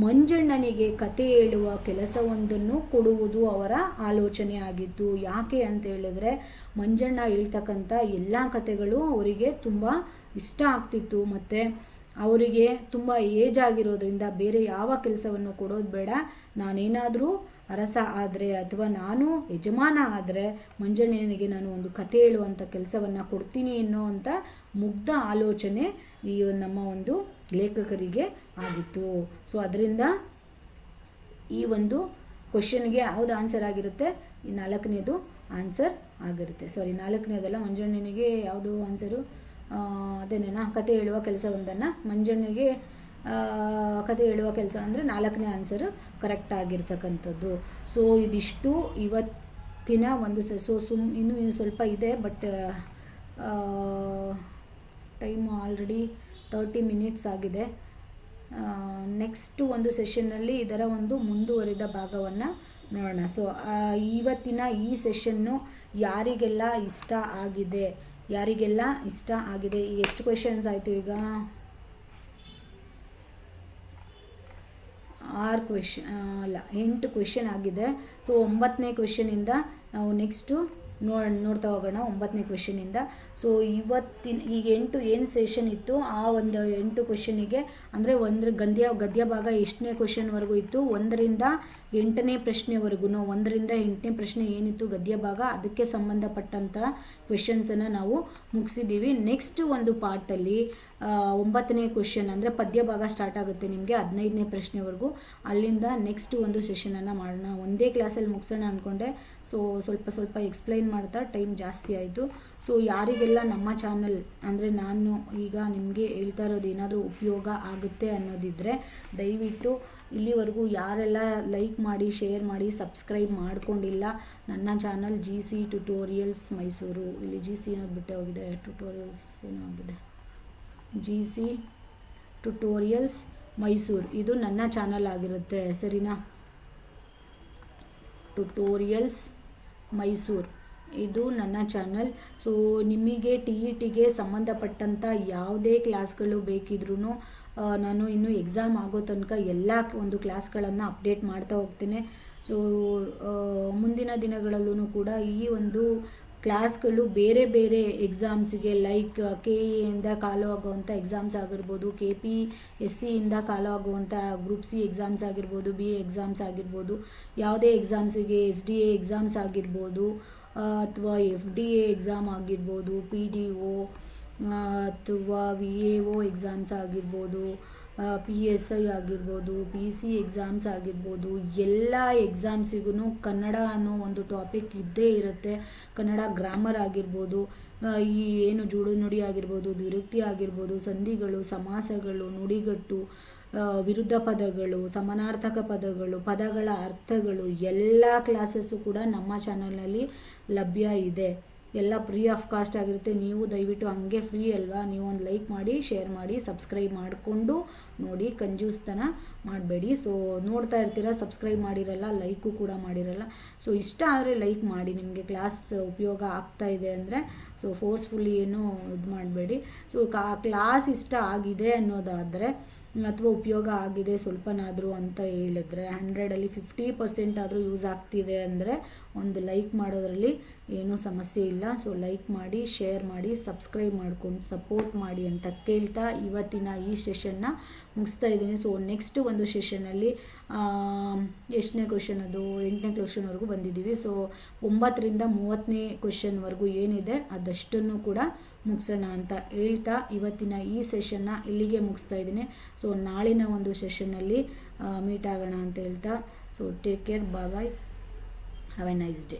ಮಂಜಣ್ಣನಿಗೆ ಕತೆ ಹೇಳುವ ಕೆಲಸವೊಂದನ್ನು ಕೊಡುವುದು ಅವರ ಆಲೋಚನೆ ಆಗಿತ್ತು. ಯಾಕೆ ಅಂತ ಹೇಳಿದ್ರೆ ಮಂಜಣ್ಣ ಹೇಳ್ತಕ್ಕಂಥ ಎಲ್ಲ ಕತೆಗಳು ಅವರಿಗೆ ತುಂಬ ಇಷ್ಟ ಆಗ್ತಿತ್ತು. ಮತ್ತು ಅವರಿಗೆ ತುಂಬ ಏಜ್ ಆಗಿರೋದ್ರಿಂದ ಬೇರೆ ಯಾವ ಕೆಲಸವನ್ನು ಕೊಡೋದು ಬೇಡ, ನಾನೇನಾದರೂ ಅರಸ ಆದರೆ ಅಥವಾ ನಾನು ಯಜಮಾನ ಆದರೆ ಮಂಜಣ್ಣನಿಗೆ ನಾನು ಒಂದು ಕತೆ ಹೇಳುವಂಥ ಕೆಲಸವನ್ನು ಕೊಡ್ತೀನಿ ಅನ್ನೋವಂಥ ಮುಗ್ಧ ಆಲೋಚನೆ ಈ ನಮ್ಮ ಒಂದು ಲೇಖಕರಿಗೆ ಆಗಿತ್ತು. ಸೊ ಅದರಿಂದ ಈ ಒಂದು ಕ್ವೆಶನ್ಗೆ ಯಾವುದು ಆನ್ಸರ್ ಆಗಿರುತ್ತೆ? ಈ 4ನೇದು ಆನ್ಸರ್ ಆಗಿರುತ್ತೆ. ಸಾರಿ, 4ನೇದಲ್ಲ, ಮಂಜಣ್ಣನಿಗೆ ಯಾವುದು ಆನ್ಸರು? ಅದೇನೇನಾ, ಕತೆ ಹೇಳುವ ಕೆಲಸವೊಂದನ್ನು ಮಂಜಣ್ಣನಿಗೆ ಕತೆ ಹೇಳುವ ಕೆಲಸ ಅಂದರೆ 4ನೇ ಆನ್ಸರು ಕರೆಕ್ಟ್ ಆಗಿರ್ತಕ್ಕಂಥದ್ದು. ಸೊ ಇದಿಷ್ಟು ಇವತ್ತಿನ ಒಂದು ಇನ್ನೂ ಸ್ವಲ್ಪ ಇದೆ, ಬಟ್ ಟೈಮು ಆಲ್ರೆಡಿ 30 ಮಿನಿಟ್ಸ್ ಆಗಿದೆ. ನೆಕ್ಸ್ಟ್ ಒಂದು ಸೆಷನ್ನಲ್ಲಿ ಇದರ ಒಂದು ಮುಂದುವರಿದ ಭಾಗವನ್ನು ನೋಡೋಣ. ಸೊ ಇವತ್ತಿನ ಈ ಸೆಷನ್ನು ಯಾರಿಗೆಲ್ಲ ಇಷ್ಟ ಆಗಿದೆ, ಎಷ್ಟು ಕ್ವೆಶನ್ಸ್ ಆಯಿತು ಈಗ? 8 ಕ್ವೆಶನ್ ಆಗಿದೆ. ಸೊ 9ನೇ ಕ್ವೆಶನಿಂದ ನಾವು ನೆಕ್ಸ್ಟು ನೋಡ್ತಾ ಹೋಗೋಣ. 9ನೇ ಕ್ವೆಶನಿಂದ. ಸೊ ಇವತ್ತಿನ ಈಗ 8 ಏನು ಸೆಷನ್ ಇತ್ತು, ಆ ಒಂದು 8 ಕ್ವೆಶನಿಗೆ ಅಂದರೆ ಗದ್ಯ ಭಾಗ 8ನೇ ಕ್ವೆಶನ್ವರೆಗೂ ಇತ್ತು. 1ರಿಂದ 8ನೇ ಪ್ರಶ್ನೆವರೆಗೂ, 1ರಿಂದ 8ನೇ ಪ್ರಶ್ನೆ ಏನಿತ್ತು ಗದ್ಯ ಭಾಗ, ಅದಕ್ಕೆ ಸಂಬಂಧಪಟ್ಟಂಥ ಕ್ವೆಶನ್ಸನ್ನು ನಾವು ಮುಗಿಸಿದ್ದೀವಿ. ನೆಕ್ಸ್ಟ್ ಒಂದು ಪಾರ್ಟಲ್ಲಿ 9ನೇ ಕ್ವೆಶನ್ ಅಂದರೆ ಪದ್ಯ ಭಾಗ ಸ್ಟಾರ್ಟ್ ಆಗುತ್ತೆ ನಿಮಗೆ 15ನೇ ಪ್ರಶ್ನೆವರೆಗೂ. ಅಲ್ಲಿಂದ ನೆಕ್ಸ್ಟ್ ಒಂದು ಸೆಷನನ್ನು ಮಾಡೋಣ. ಒಂದೇ ಕ್ಲಾಸಲ್ಲಿ ಮುಗಿಸೋಣ ಅಂದ್ಕೊಂಡೆ. ಸೊ ಸ್ವಲ್ಪ ಎಕ್ಸ್ಪ್ಲೈನ್ ಮಾಡ್ತಾ ಟೈಮ್ ಜಾಸ್ತಿ ಆಯಿತು. ಸೊ ಯಾರಿಗೆಲ್ಲ ನಮ್ಮ ಚಾನಲ್ ಅಂದರೆ ನಾನು ಈಗ ನಿಮಗೆ ಹೇಳ್ತಾ ಇರೋದು ಏನಾದರೂ ಉಪಯೋಗ ಆಗುತ್ತೆ ಅನ್ನೋದಿದ್ದರೆ ದಯವಿಟ್ಟು ಇಲ್ಲಿವರೆಗೂ ಯಾರೆಲ್ಲ ಲೈಕ್ ಮಾಡಿ, ಶೇರ್ ಮಾಡಿ, ಸಬ್ಸ್ಕ್ರೈಬ್ ಮಾಡ್ಕೊಂಡಿಲ್ಲ ನನ್ನ ಚಾನಲ್ GC ಟ್ಯುಟೋರಿಯಲ್ಸ್ ಮೈಸೂರು, ಇಲ್ಲಿ GC ಅನ್ನೋದು ಬಿಟ್ಟೆ ಹೋಗಿದೆ, ಟ್ಯುಟೋರಿಯಲ್ಸ್ ಏನೋ ಆಗಿದೆ, GC ಟ್ಯುಟೋರಿಯಲ್ಸ್ ಮೈಸೂರು, ಇದು ನನ್ನ ಚಾನಲ್ ಆಗಿರುತ್ತೆ, ಸರಿನಾ? ಟ್ಯುಟೋರಿಯಲ್ಸ್ ಮೈಸೂರು ಇದು ನನ್ನ ಚಾನಲ್. ಸೊ ನಿಮಗೆ TETಗೆ ಸಂಬಂಧಪಟ್ಟಂಥ ಯಾವುದೇ ಕ್ಲಾಸ್ಗಳು ಬೇಕಿದ್ರೂ ನಾನು ಇನ್ನು ಎಕ್ಸಾಮ್ ಆಗೋ ತನಕ ಎಲ್ಲ ಒಂದು ಕ್ಲಾಸ್ಗಳನ್ನು ಅಪ್ಡೇಟ್ ಮಾಡ್ತಾ ಹೋಗ್ತೇನೆ. ಸೊ ಮುಂದಿನ ದಿನಗಳಲ್ಲೂ ಕೂಡ ಈ ಒಂದು ಕ್ಲಾಸ್ಗಳು ಬೇರೆ ಬೇರೆ ಎಕ್ಸಾಮ್ಸಿಗೆ ಲೈಕ್ KEಯಿಂದ ಕಾಲು ಆಗುವಂಥ ಎಕ್ಸಾಮ್ಸ್ ಆಗಿರ್ಬೋದು, KPSCಯಿಂದ ಕಾಲು ಆಗುವಂಥ ಗ್ರೂಪ್ C ಎಕ್ಸಾಮ್ಸ್ ಆಗಿರ್ಬೋದು, BA ಎಕ್ಸಾಮ್ಸ್ ಆಗಿರ್ಬೋದು, ಯಾವುದೇ ಎಕ್ಸಾಮ್ಸಿಗೆ SDA ಎಕ್ಸಾಮ್ಸ್ ಆಗಿರ್ಬೋದು, ಅಥವಾ FDA ಎಕ್ಸಾಮ್ ಆಗಿರ್ಬೋದು, PDO ಅಥವಾ VAO ಎಕ್ಸಾಮ್ಸ್ ಆಗಿರ್ಬೋದು, PSI ಆಗಿರ್ಬೋದು, PC ಎಕ್ಸಾಮ್ಸ್ ಆಗಿರ್ಬೋದು, ಎಲ್ಲ ಎಕ್ಸಾಮ್ಸಿಗೂ ಕನ್ನಡ ಅನ್ನೋ ಒಂದು ಟಾಪಿಕ್ ಇದ್ದೇ ಇರುತ್ತೆ. ಕನ್ನಡ ಗ್ರಾಮರ್ ಆಗಿರ್ಬೋದು, ಈ ಏನು ಜೋಡು ನುಡಿ ಆಗಿರ್ಬೋದು, ದ್ವಿರುಕ್ತಿ ಆಗಿರ್ಬೋದು, ಸಂಧಿಗಳು, ಸಮಾಸಗಳು, ನುಡಿಗಟ್ಟು, ವಿರುದ್ಧ ಪದಗಳು, ಸಮಾನಾರ್ಥಕ ಪದಗಳು, ಪದಗಳ ಅರ್ಥಗಳು, ಎಲ್ಲ ಕ್ಲಾಸಸ್ಸು ಕೂಡ ನಮ್ಮ ಚಾನಲ್ನಲ್ಲಿ ಲಭ್ಯ ಇದೆ. ಎಲ್ಲ ಫ್ರೀ ಆಫ್ ಕಾಸ್ಟ್ ಆಗಿರುತ್ತೆ. ನೀವು ದಯವಿಟ್ಟು ಹಂಗೆ ಫ್ರೀ ಅಲ್ವಾ, ನೀವು ಒಂದು ಲೈಕ್ ಮಾಡಿ, ಶೇರ್ ಮಾಡಿ, ಸಬ್ಸ್ಕ್ರೈಬ್ ಮಾಡಿಕೊಂಡು ನೋಡಿ, ಕಂಜೂಸ್ತನ ಮಾಡಬೇಡಿ. ಸೊ ನೋಡ್ತಾ ಇರ್ತೀರ, ಸಬ್ಸ್ಕ್ರೈಬ್ ಮಾಡಿರಲ್ಲ, ಲೈಕು ಕೂಡ ಮಾಡಿರಲ್ಲ. ಸೊ ಇಷ್ಟ ಆದರೆ ಲೈಕ್ ಮಾಡಿ, ನಿಮಗೆ ಕ್ಲಾಸ್ ಉಪಯೋಗ ಆಗ್ತಾ ಇದೆ ಅಂದರೆ. ಸೊ ಫೋರ್ಸ್ಫುಲ್ಲಿ ಏನು ಇದು ಮಾಡಬೇಡಿ. ಸೊ ಕ್ಲಾಸ್ ಇಷ್ಟ ಆಗಿದೆ ಅನ್ನೋದಾದರೆ ಅಥವಾ ಉಪಯೋಗ ಆಗಿದೆ ಸ್ವಲ್ಪನಾದರೂ ಅಂತ ಹೇಳಿದ್ರೆ 100ಅಲ್ಲಿ 50% ಆದರೂ ಯೂಸ್ ಆಗ್ತಿದೆ ಅಂದರೆ ಒಂದು ಲೈಕ್ ಮಾಡೋದ್ರಲ್ಲಿ ಏನೂ ಸಮಸ್ಯೆ ಇಲ್ಲ. ಸೊ ಲೈಕ್ ಮಾಡಿ, ಶೇರ್ ಮಾಡಿ, ಸಬ್ಸ್ಕ್ರೈಬ್ ಮಾಡ್ಕೊಂಡು ಸಪೋರ್ಟ್ ಮಾಡಿ ಅಂತ ಕೇಳ್ತಾ ಇವತ್ತಿನ ಈ ಸೆಷನ್ನ ಮುಗಿಸ್ತಾ ಇದ್ದೀನಿ. ಸೊ ನೆಕ್ಸ್ಟ್ ಒಂದು ಸೆಷನಲ್ಲಿ ಎಷ್ಟನೇ ಕ್ವೆಶನ್, ಅದು 8ನೇ ಕ್ವೆಶನ್ವರೆಗೂ ಬಂದಿದ್ದೀವಿ. ಸೊ 9ರಿಂದ 30ನೇ ಕ್ವೆಶನ್ವರೆಗೂ ಏನಿದೆ ಅದಷ್ಟನ್ನು ಕೂಡ ಮುಗಿಸೋಣ ಅಂತ ಹೇಳ್ತಾ ಇವತ್ತಿನ ಈ ಸೆಷನ್ನ ಇಲ್ಲಿಗೆ ಮುಗಿಸ್ತಾ ಇದ್ದೀನಿ. ಸೊ ನಾಳಿನ ಒಂದು ಸೆಷನ್ನಲ್ಲಿ ಮೀಟ್ ಆಗೋಣ ಅಂತ ಹೇಳ್ತಾ, so take care, bye, have a nice day.